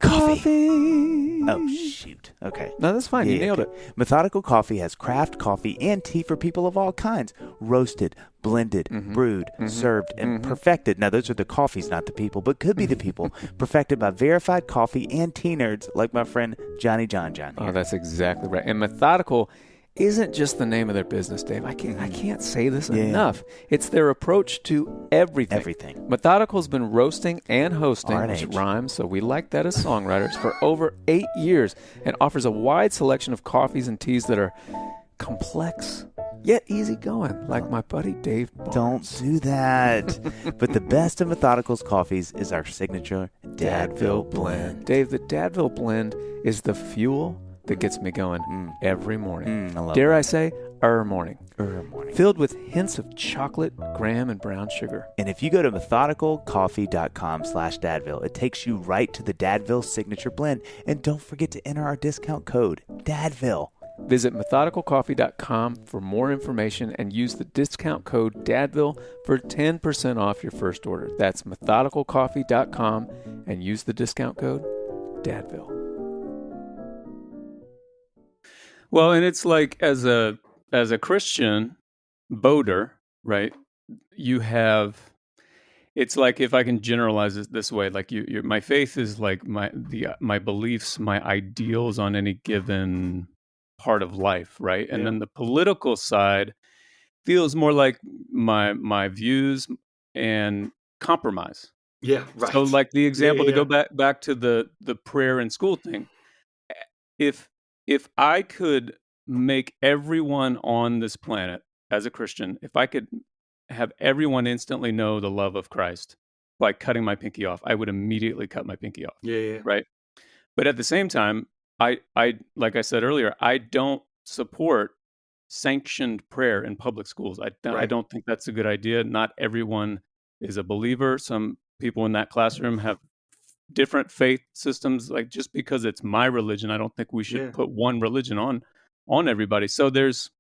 coffee. Oh, shoot. Okay. No, that's fine. You nailed it. Methodical Coffee has craft coffee and tea for people of all kinds. Roasted, blended, brewed, served, and perfected. Now, those are the coffees, not the people, but could be the people. Perfected by verified coffee and tea nerds like my friend Johnny John here. Oh, that's exactly right. And Methodical isn't just the name of their business, Dave. I can't say this enough. It's their approach to everything. Methodical's been roasting and hosting, which rhymes, so we like that as songwriters, for over 8 years and offers a wide selection of coffees and teas that are complex yet easygoing, like my buddy Dave Barnes. Don't do that. But the best of Methodical's coffees is our signature Dadville blend. Dave, the Dadville blend is the fuel that gets me going every morning. I love Dare that. I say, morning. Morning. Filled with hints of chocolate, graham, and brown sugar. And if you go to methodicalcoffee.com/Dadville, it takes you right to the Dadville signature blend. And don't forget to enter our discount code, Dadville. Visit methodicalcoffee.com for more information and use the discount code DADVILLE for 10% off your first order. That's methodicalcoffee.com and use the discount code DADVILLE. Well, and it's like as a Christian boater, right? You have, it's like, if I can generalize it this way, like my faith is like my beliefs, my ideals on any given part of life, right? And then the political side feels more like my views and compromise. Yeah, right. So like the example Yeah. to go back to the prayer in school thing. If I could make everyone on this planet as a Christian, if I could have everyone instantly know the love of Christ by cutting my pinky off, I would immediately cut my pinky off. Yeah. Right. But at the same time, I like I said earlier, I don't support sanctioned prayer in public schools. I Right. don't think that's a good idea. Not everyone is a believer. Some people in that classroom have different faith systems. Like, just because it's my religion, I don't think we should Yeah. put one religion on everybody. So it's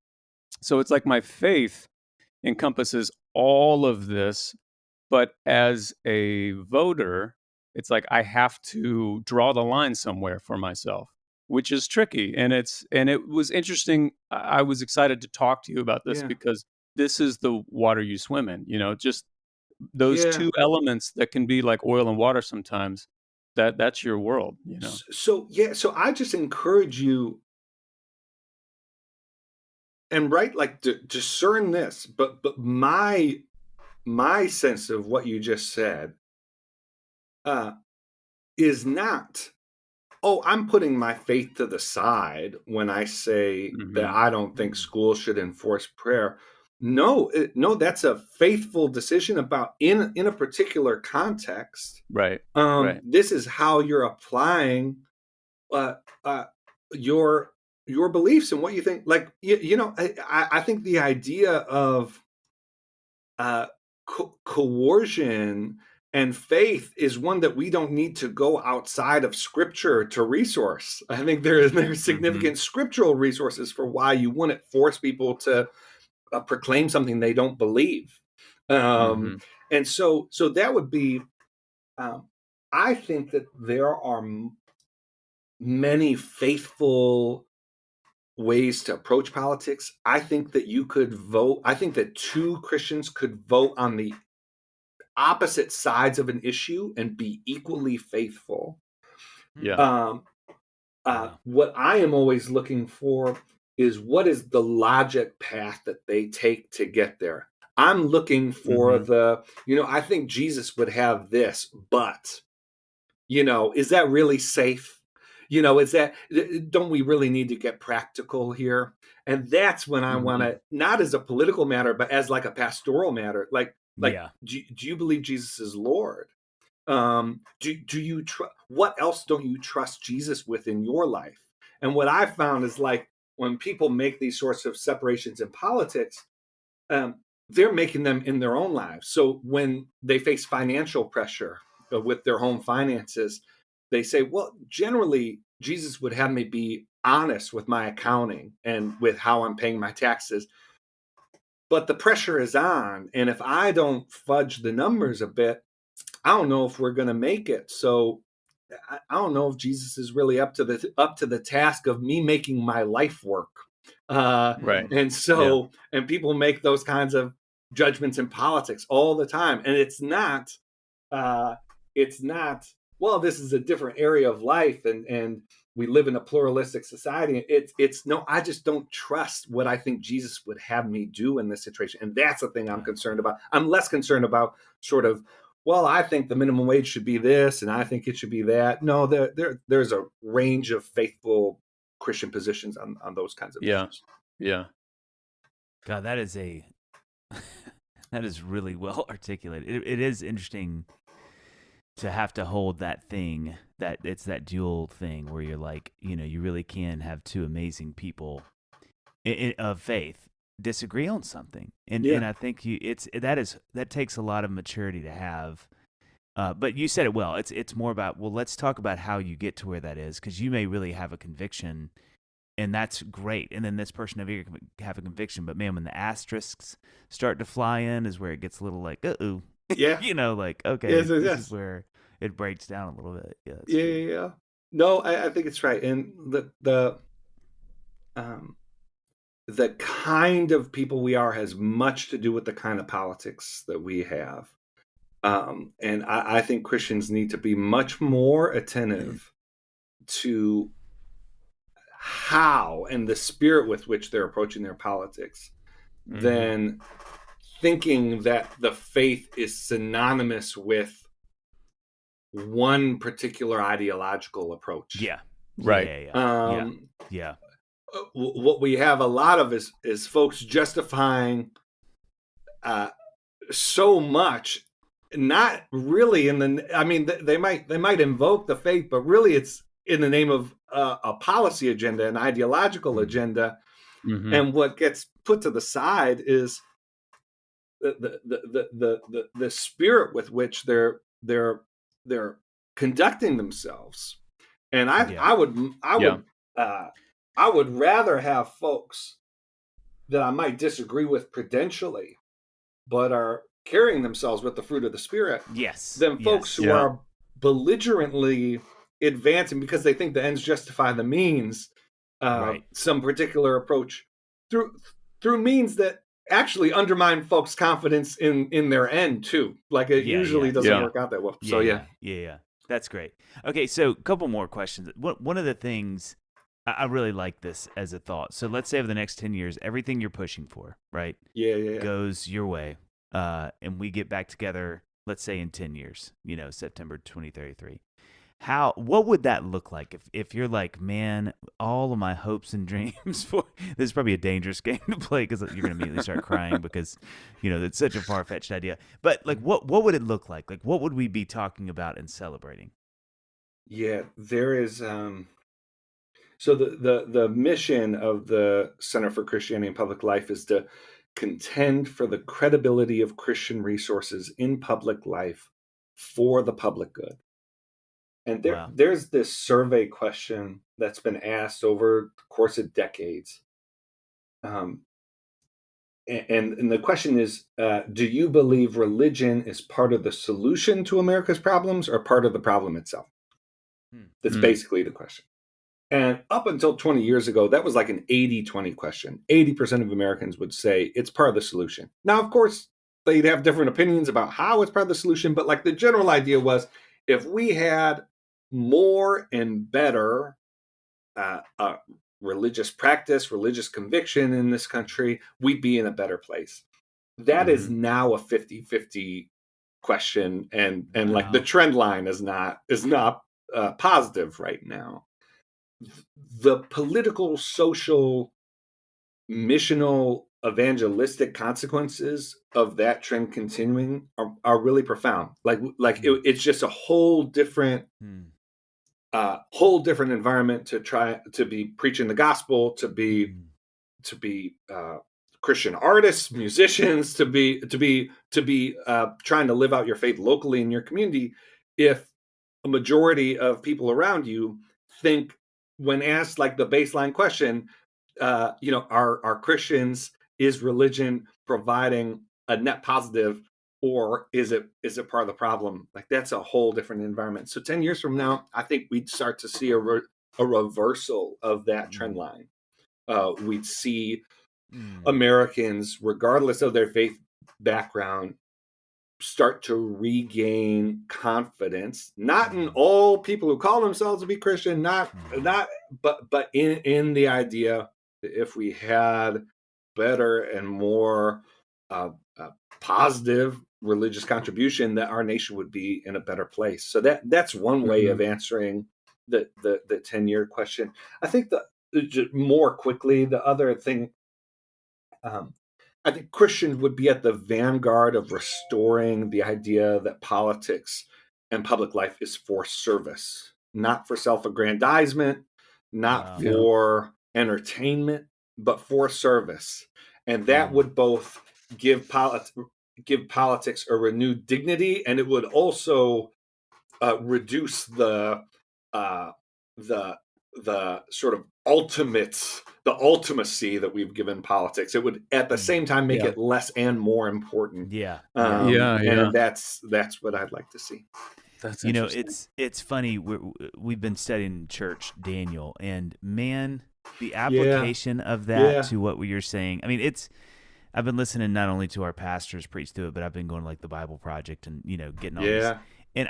like my faith encompasses all of this, but as a voter, it's like I have to draw the line somewhere for myself, which is tricky. And it was interesting. I was excited to talk to you about this Yeah. because this is the water you swim in, just those Yeah. two elements that can be like oil and water sometimes. That's your world. So I just encourage you, and right, like, discern this, but my sense of what you just said uh is not, oh, I'm putting my faith to the side when I say that Hmm. I don't think schools should enforce prayer. No, no, that's a faithful decision about in a particular context. Right. Right. This is how you're applying uh, uh, your your beliefs and what you think. Like, I think the idea of uh, coercion and faith is one that we don't need to go outside of scripture to resource. I think there's Hmm. significant scriptural resources for why you wouldn't force people to proclaim something they don't believe. Um, Hmm. and so that would be. Um, I think that there are many faithful ways to approach politics. I think that you could vote. I think that two Christians could vote on the opposite sides of an issue and be equally faithful. Yeah. Um, Yeah. what I am always looking for is what is the logic path that they take to get there. I'm looking for Hmm. I think Jesus would have this, but, is that really safe? Don't we really need to get practical here? And that's when I want Hmm. to, not as a political matter, but as like a pastoral matter. Like, Yeah. do you believe Jesus is Lord? Do you what else don't you trust Jesus with in your life? And what I found is, like, when people make these sorts of separations in politics, um, they're making them in their own lives. So when they face financial pressure with their home finances, they say, well, generally, Jesus would have me be honest with my accounting and with how I'm paying my taxes. But the pressure is on. And if I don't fudge the numbers a bit, I don't know if we're going to make it. So I don't know if Jesus is really up to the task of me making my life work. Right. And Yeah. so, and people make those kinds of judgments in politics all the time, and uh, it's not. Well, this is a different area of life, and we live in a pluralistic society. It's no. I just don't trust what I think Jesus would have me do in this situation, and that's the thing I'm concerned about. I'm less concerned about sort of, well, I think the minimum wage should be this, and I think it should be that. No, there's a range of faithful Christian positions on those kinds of Yeah. issues. Yeah. God, that is a that is really well articulated. It is interesting to have to hold that thing, that it's that dual thing where you're like, you really can have two amazing people of faith disagree on something, and Yeah, I think that takes a lot of maturity to have. But you said it well. It's more about, well, let's talk about how you get to where that is, because you may really have a conviction, and that's great. And then this person over here can have a conviction, but man, when the asterisks start to fly in, is where it gets a little like, uh-oh. yeah, Like, okay, yes, this is yes, where it breaks down a little bit. Yeah, that's yeah, good. yeah, yeah. No, I think it's right, and um, the kind of people we are has much to do with the kind of politics that we have. And I think Christians need to be much more attentive to how and the spirit with which they're approaching their politics Hmm. than thinking that the faith is synonymous with one particular ideological approach. Yeah, Right. yeah, yeah, yeah, Um, yeah. what we have a lot of is folks justifying uh, so much, not really in the. I mean, they might invoke the faith, but really it's in the name of a policy agenda, an ideological Mm. agenda. Mm-hmm. And what gets put to the side is the spirit with which they're conducting themselves. And I would rather have folks that I might disagree with prudentially, but are carrying themselves with the fruit of the Spirit, than folks who are belligerently advancing because they think the ends justify the means, some particular approach through means that actually undermine folks' confidence in their end too. Like it usually doesn't work out that well. So yeah. That's great. Okay, so a couple more questions. One of the things I really like this as a thought. So let's say over the next 10 years, everything you're pushing for, right? Goes your way. And we get back together, let's say in 10 years, September 2033. What would that look like if you're like, man, all of my hopes and dreams for this is probably a dangerous game to play because you're going to immediately start crying because, it's such a far-fetched idea. But like, what would it look like? Like, what would we be talking about and celebrating? Yeah, there is, so the mission of the Center for Christianity and Public Life is to contend for the credibility of Christian resources in public life for the public good. And there's this survey question that's been asked over the course of decades. And the question is, do you believe religion is part of the solution to America's problems or part of the problem itself? That's basically the question. And up until 20 years ago, that was like an 80-20 question. 80% of Americans would say it's part of the solution. Now, of course, they'd have different opinions about how it's part of the solution, but like the general idea was if we had more and better religious practice, religious conviction in this country, we'd be in a better place. That is now a 50-50 question. And like the trend line is not positive right now. The political, social, missional, evangelistic consequences of that trend continuing are really profound. It's just a whole different environment to try to be preaching the gospel, to be Christian artists, musicians, to be trying to live out your faith locally in your community. If a majority of people around you think, when asked like the baseline question, are Christians, is religion providing a net positive, or is it part of the problem? Like that's a whole different environment. So 10 years from now, I think we'd start to see a reversal of that trend line. We'd see Americans, regardless of their faith background, start to regain confidence, not in all people who call themselves to be Christian, but in the idea that if we had better and more positive religious contribution, that our nation would be in a better place. So that's one way of answering the 10-year question. I think more quickly, the other thing, I think Christians would be at the vanguard of restoring the idea that politics and public life is for service, not for self-aggrandizement, not for entertainment, but for service. And that would both give politics a renewed dignity, and it would also reduce the sort of ultimacy that we've given politics. It would at the same time make it less and more important. And that's what I'd like to see. That's it's funny. We've been studying church, Daniel, and man, the application of that to what you're saying. I mean, I've been listening not only to our pastors preach through it, but I've been going to like the Bible Project and getting all this. And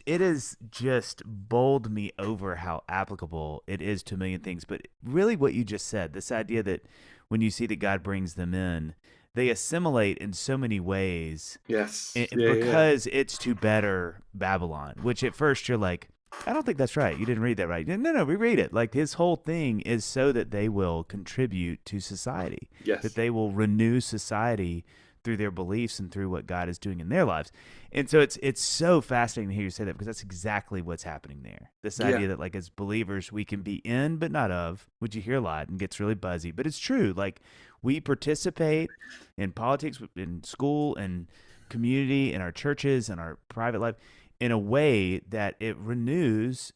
it has just bowled me over how applicable it is to a million things. But really what you just said, this idea that when you see that God brings them in, they assimilate in so many ways. Yes. Because it's to better Babylon, which at first you're like, I don't think that's right. You didn't read that right. No, reread it. Like his whole thing is so that they will contribute to society. Yes. That they will renew society through their beliefs and through what God is doing in their lives. And so it's so fascinating to hear you say that, because that's exactly what's happening there. This Yeah. idea that, like, as believers we can be in but not of, which you hear a lot and gets really buzzy, but it's true. Like, we participate in politics, in school, and community, in our churches, and our private life, in a way that it renews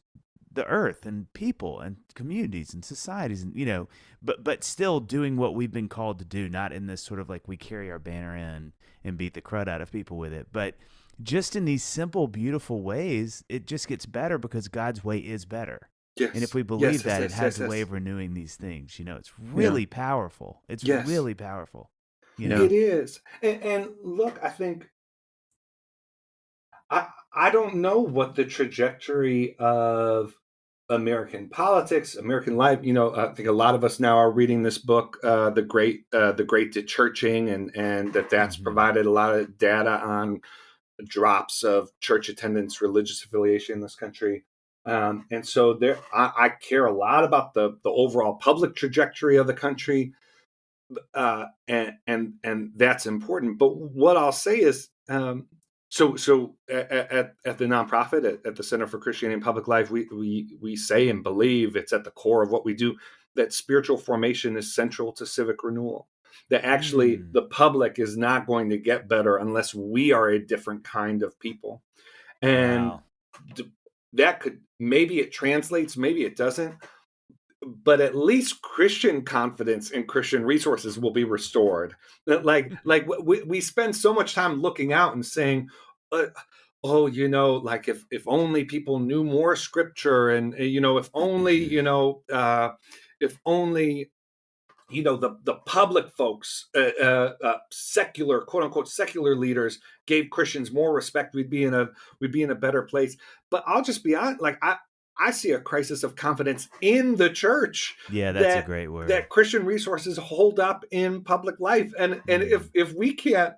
the earth and people and communities and societies, and but still doing what we've been called to do, not in this sort of like we carry our banner in and beat the crud out of people with it, but just in these simple, beautiful ways. It just gets better because God's way is better. And if Yes. we Yes. believe Yes. that, it Yes. has Yes. a way Yes. of renewing these things. It's Yeah. really powerful. It's Yes. really powerful. Yeah. It is. And look, I think I don't know what the trajectory of American politics, American life. I think a lot of us now are reading this book, the Great Dechurching, and that's Mm-hmm. provided a lot of data on drops of church attendance, religious affiliation in this country. And so I care a lot about the overall public trajectory of the country, and that's important. But what I'll say is, so at the nonprofit, at the Center for Christianity and Public Life, we say and believe, it's at the core of what we do, that spiritual formation is central to civic renewal. That actually Mm. the public is not going to get better unless we are a different kind of people, and Wow. that could, maybe it translates, maybe it doesn't, but at least Christian confidence in Christian resources will be restored. Like we spend so much time looking out and saying, uh, oh, like if only people knew more scripture, and if only the public folks, secular, quote unquote secular leaders gave Christians more respect, we'd be in a better place. But I'll just be honest, like I see a crisis of confidence in the church Yeah, that's a that great word. Christian resources hold up in public life, and Mm. if we can't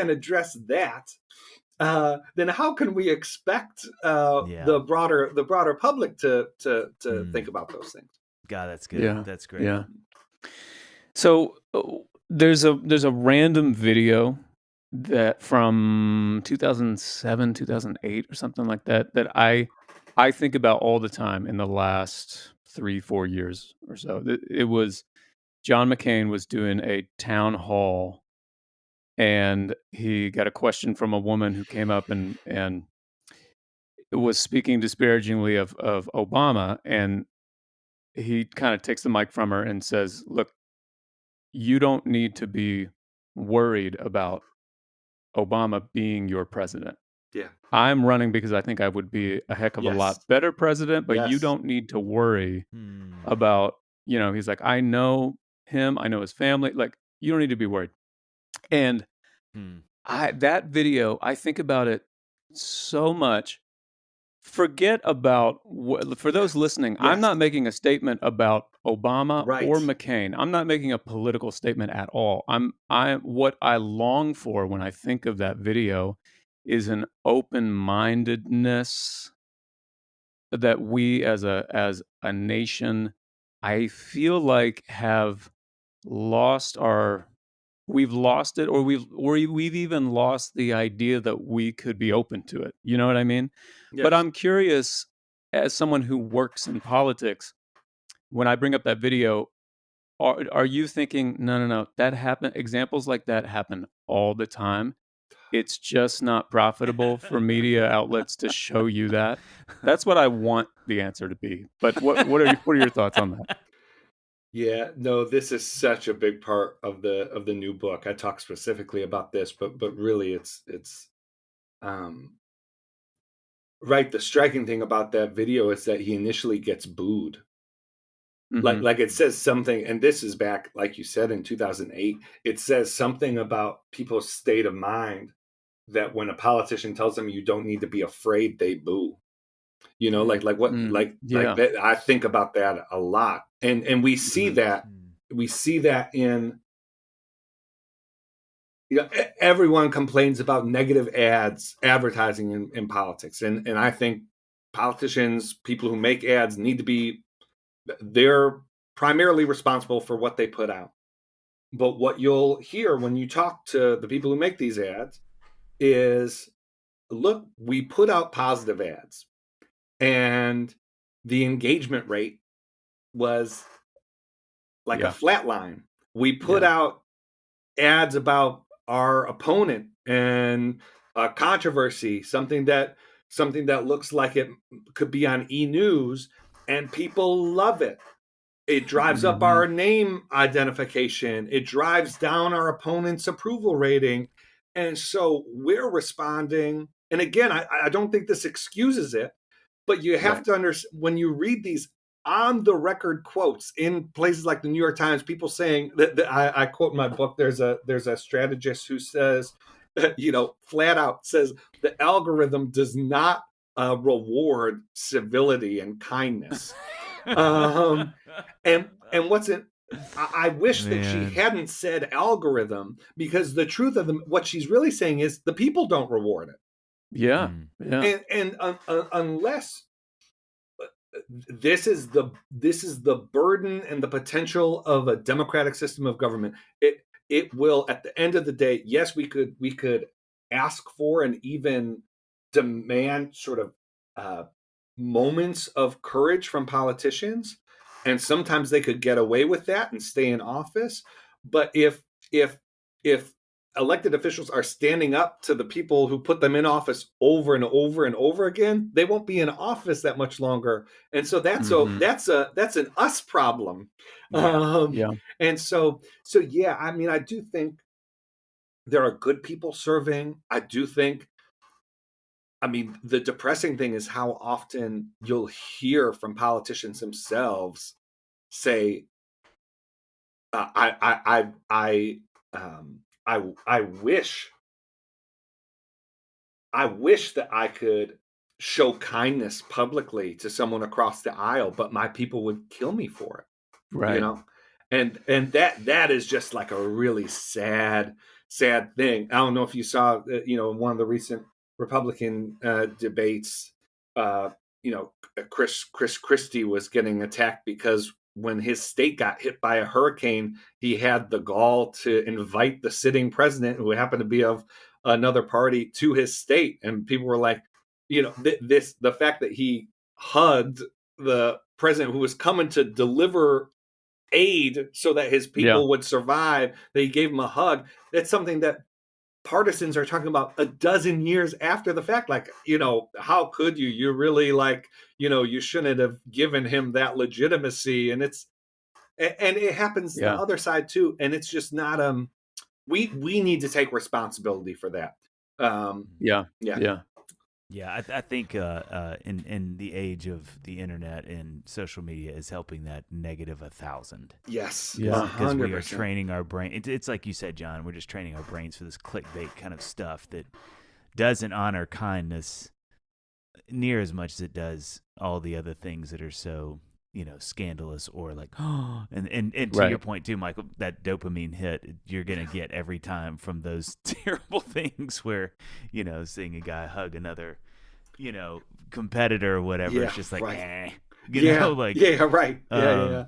address that, then how can we expect Yeah. the broader public to Mm. think about those things? God, that's good. Yeah. That's great. Yeah. So there's a random video that from 2007, 2008 or something like that I think about all the time in the last 3-4 years or so. It was John McCain was doing a town hall, and he got a question from a woman who came up and was speaking disparagingly of Obama, and he kind of takes the mic from her and says, "Look, you don't need to be worried about Obama being your president. Yeah. I'm running because I think I would be a heck of a Yes. lot better president, but you Yes. don't need to worry Mm. about, he's like, I know him, I know his family, like you don't need to be worried." And Mm. that video, I think about it so much. Forget about for those listening, I'm Yes. not making a statement about Obama or Right. McCain. I'm not making a political statement at all. I what I long for when I think of that video is an open-mindedness that we as a nation, I feel like have lost our we've lost it, or we've even lost the idea that we could be open to it. You know what I mean? But Yes. I'm curious, as someone who works in politics, when I bring up that video, are you thinking, no, no, no, that happen examples like that happen all the time. It's just not profitable for media outlets to show you that. That's what I want the answer to be. But what are your thoughts on that? Yeah, no, this is such a big part of the new book. I talk specifically about this, but really it's um right. The striking thing about that video is that he initially gets booed. Like Mhm. like it says something, and this is back, like you said, in 2008. It says something about people's state of mind, that when a politician tells them you don't need to be afraid, they boo. Mm. Like what, Mm. like Yeah. that. I think about that a lot, and we see Mhm. that, Mm. in, everyone complains about negative advertising in politics, and I think politicians, people who make ads, need to be, they're primarily responsible for what they put out. But what you'll hear when you talk to the people who make these ads is, look, we put out positive ads, and the engagement rate was like a Yeah. flat line. We put Yeah. out ads about our opponent and a controversy, something that looks like it could be on e-news, and people love it. It drives up Mm-hmm. our name identification. It drives down our opponent's approval rating. And so we're responding. And again, I don't think this excuses it, but you have Right. to understand, when you read these on the record quotes in places like the New York Times, people saying that I quote in my book, there's a strategist who says, flat out says, the algorithm does not reward civility and kindness. Um, and what's it? I wish that she Man. hadn't said algorithm, because the truth of what she's really saying is the people don't reward it. Yeah. Mm. Yeah. And unless this is the burden and the potential of a democratic system of government, it will, at the end of the day, yes, we could ask for and even demand sort of moments of courage from politicians, and sometimes they could get away with that and stay in office. But if elected officials are standing up to the people who put them in office over and over and over again, they won't be in office that much longer. And so Mm-hmm. that's an us problem. Yeah. Yeah. And so yeah, I mean, I do think there are good people serving. I do think, I mean, the depressing thing is how often you'll hear from politicians themselves say, I wish that I could show kindness publicly to someone across the aisle, but my people would kill me for it, you Right. know? And that is just like a really sad thing. I don't know if you saw, one of the recent Republican debates, uh, Chris Christie was getting attacked because when his state got hit by a hurricane, he had the gall to invite the sitting president, who happened to be of another party, to his state, and people were like, the fact that he hugged the president who was coming to deliver aid so that his Yeah. people would survive, that he gave him a hug. That's something that partisans are talking about a dozen years after the fact. Like, how could you really, like, you shouldn't have given him that legitimacy. And it happens the Yeah. other side too. And it's just not, we need to take responsibility for that. Yeah. Yeah. Yeah. Yeah, I think in the age of the internet and social media is helping that negative 1,000. Yes. Yeah. Because we are 100%. training our brain. It's like you said, John. We're just training our brains for this clickbait kind of stuff that doesn't honor kindness near as much as it does all the other things that are so scandalous or like and to your Right. point too, Michael, that dopamine hit you're gonna get every time from those terrible things where seeing a guy hug another competitor or whatever, Yeah, it's just like right. like Yeah, right. Yeah. um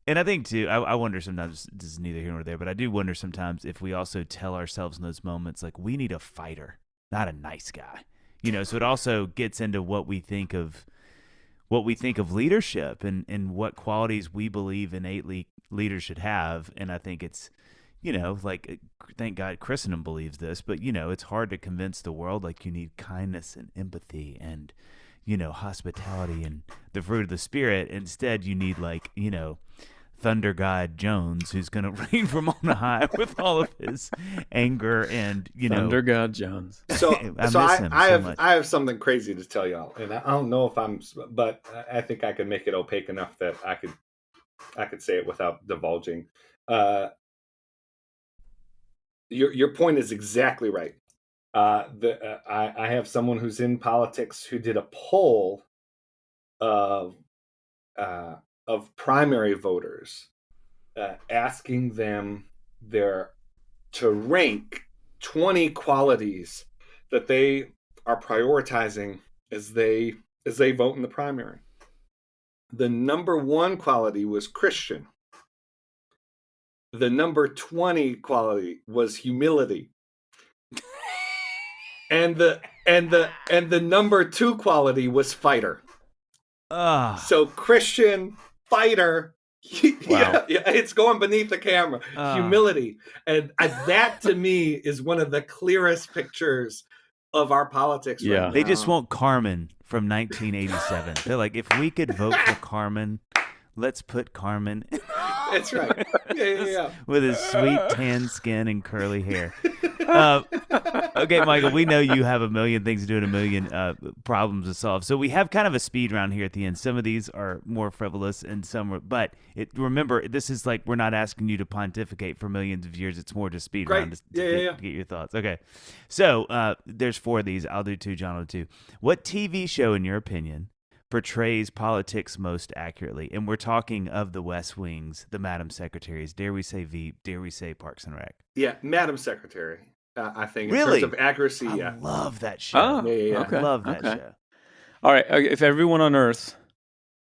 and I think too, I wonder sometimes, this is neither here nor there, but I do wonder sometimes if we also tell ourselves in those moments like we need a fighter, not a nice guy. So it also gets into what we think of leadership and what qualities we believe innately leaders should have. And I think it's, like, thank God Christendom believes this, but, it's hard to convince the world like you need kindness and empathy and, hospitality and the fruit of the Spirit. Instead, you need, like, Thunder God Jones, who's going to reign from on high with all of his anger and, Thunder God Jones. So I miss him so much. I have something crazy to tell y'all, and I don't know if but I think I can make it opaque enough that I could say it without divulging. Your point is exactly right. I have someone who's in politics who did a poll of primary voters, asking them to rank 20 qualities that they are prioritizing as they vote in the primary. The number one quality was Christian. The number 20 quality was humility. And the number 2 quality was fighter. So Christian, fighter, Wow. yeah, it's going beneath the camera. Humility. And that to me is one of the clearest pictures of our politics right now. They just want Carmen from 1987. They're like, if we could vote for Carmen, let's put Carmen. That's right. Yeah. With his sweet tan skin and curly hair. Okay, Michael, we know you have a million things to do and a million problems to solve. So we have kind of a speed round here at the end. Some of these are more frivolous and some are, but remember, this is like, we're not asking you to pontificate for millions of years. It's more just speed round to get your thoughts. Okay. So there's 4 of these. I'll do 2, John will do 2. What TV show, in your opinion, portrays politics most accurately? And we're talking of the West Wings, the Madam Secretaries. Dare we say Veep? Dare we say Parks and Rec? Yeah, Madam Secretary. I think in Really? terms of accuracy, I love that show. Oh, Yeah. okay. I love that show. All right. If everyone on Earth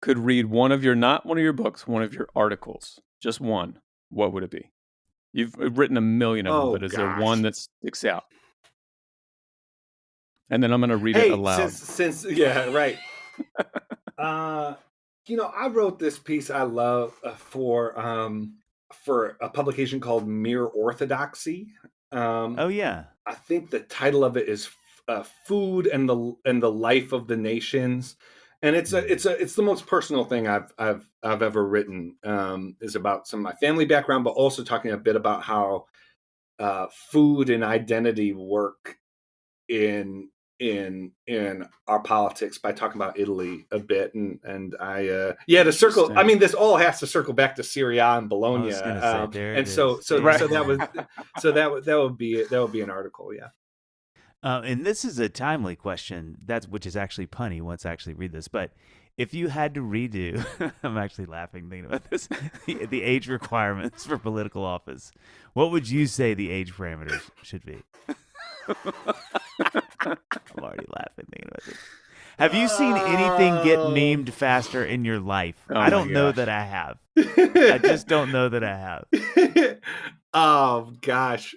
could read not one of your books, one of your articles, just one, what would it be? You've written a million of them, but is there one that sticks out? And then I'm going to read it aloud. Since right. I wrote this piece I love for a publication called Mere Orthodoxy. I think the title of it is "Food and the Life of the Nations," and it's the most personal thing I've ever written. Is about some of my family background, but also talking a bit about how food and identity work in our politics by talking about Italy a bit, and I to circle. I mean, this all has to circle back to Syria and Bologna, and so that would be an article, yeah. And this is a timely question. Which is actually punny once I actually read this, but if you had to redo, I'm actually laughing thinking about this, the age requirements for political office, what would you say the age parameters should be? I'm already laughing thinking about this. Have you seen anything get memed faster in your life? I don't know that I have. I just don't know that I have. Oh gosh.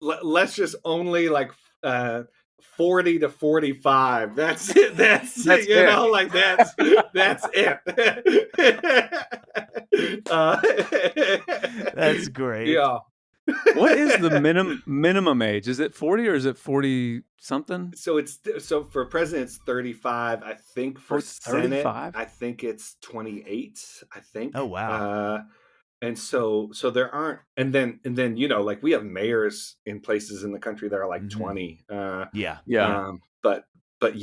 Let's just only like 40 to 45. That's it. That's it. That's it. That's great. Yeah. What is the minimum age? Is it 40 or is it 40 something? So for president it's 35. I think for Senate 35? I think it's 28. I think. Oh wow. And so there aren't, and then like we have mayors in places in the country that are like 20. But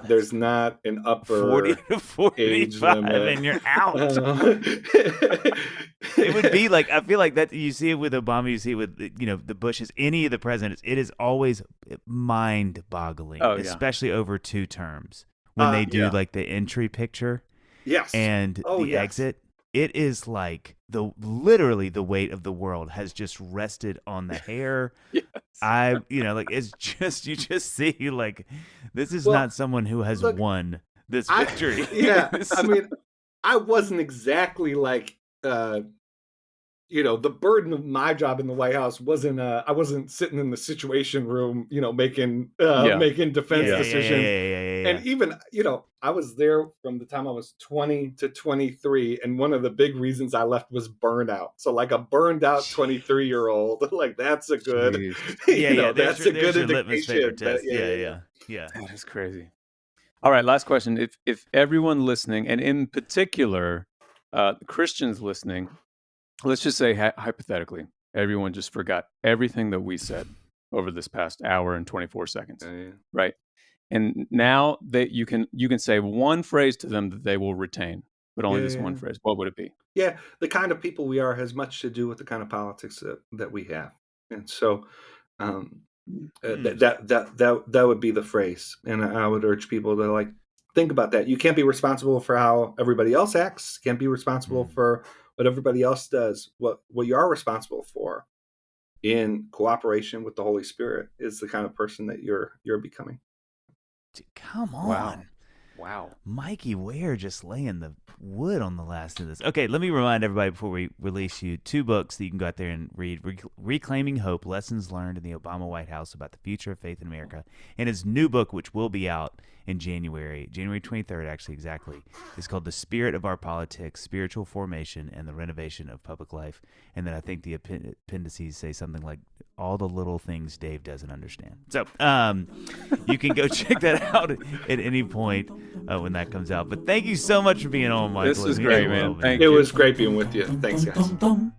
there's not an upper 40 to 45 age limit, and you're out. It would be like, I feel like that you see it with Obama, you see it with the Bushes, any of the presidents. It is always mind-boggling, especially over 2 terms when they do like the entry picture, and the exit. It is like literally the weight of the world has just rested on the hair. Yes. It's just, you just see like, this is not someone who has won this victory. I mean, I wasn't exactly like, the burden of my job in the White House wasn't, I wasn't sitting in the Situation Room, making defense decisions. And even, I was there from the time I was 20 to 23. And one of the big reasons I left was burnout. So like a burned out 23-year-old, like that's a good, that's a good indication. Yeah. That is crazy. All right. Last question. If everyone listening, and in particular, Christians listening, let's just say hypothetically, everyone just forgot everything that we said over this past hour and 24 seconds, right? And now that you can say one phrase to them that they will retain, but only this one phrase. What would it be? Yeah, the kind of people we are has much to do with the kind of politics that we have, and so that would be the phrase. And I would urge people to think about that. You can't be responsible for how everybody else acts. Can't be responsible for what everybody else does. What you are responsible for, in cooperation with the Holy Spirit, is the kind of person that you're becoming. Come on. Wow. Wow. Mikey Ware just laying the wood on the last of this. Okay, let me remind everybody before we release you 2 books that you can go out there and read. Reclaiming Hope, Lessons Learned in the Obama White House about the Future of Faith in America. And his new book, which will be out in January 23rd, actually, exactly, is called The Spirit of Our Politics, Spiritual Formation, and the Renovation of Public Life. And then I think the appendices say something like, all the little things Dave doesn't understand. So you can go check that out at any point when that comes out. But thank you so much for being on, Michael. This is great, man. Thank It you. was great being with you. Thanks, guys.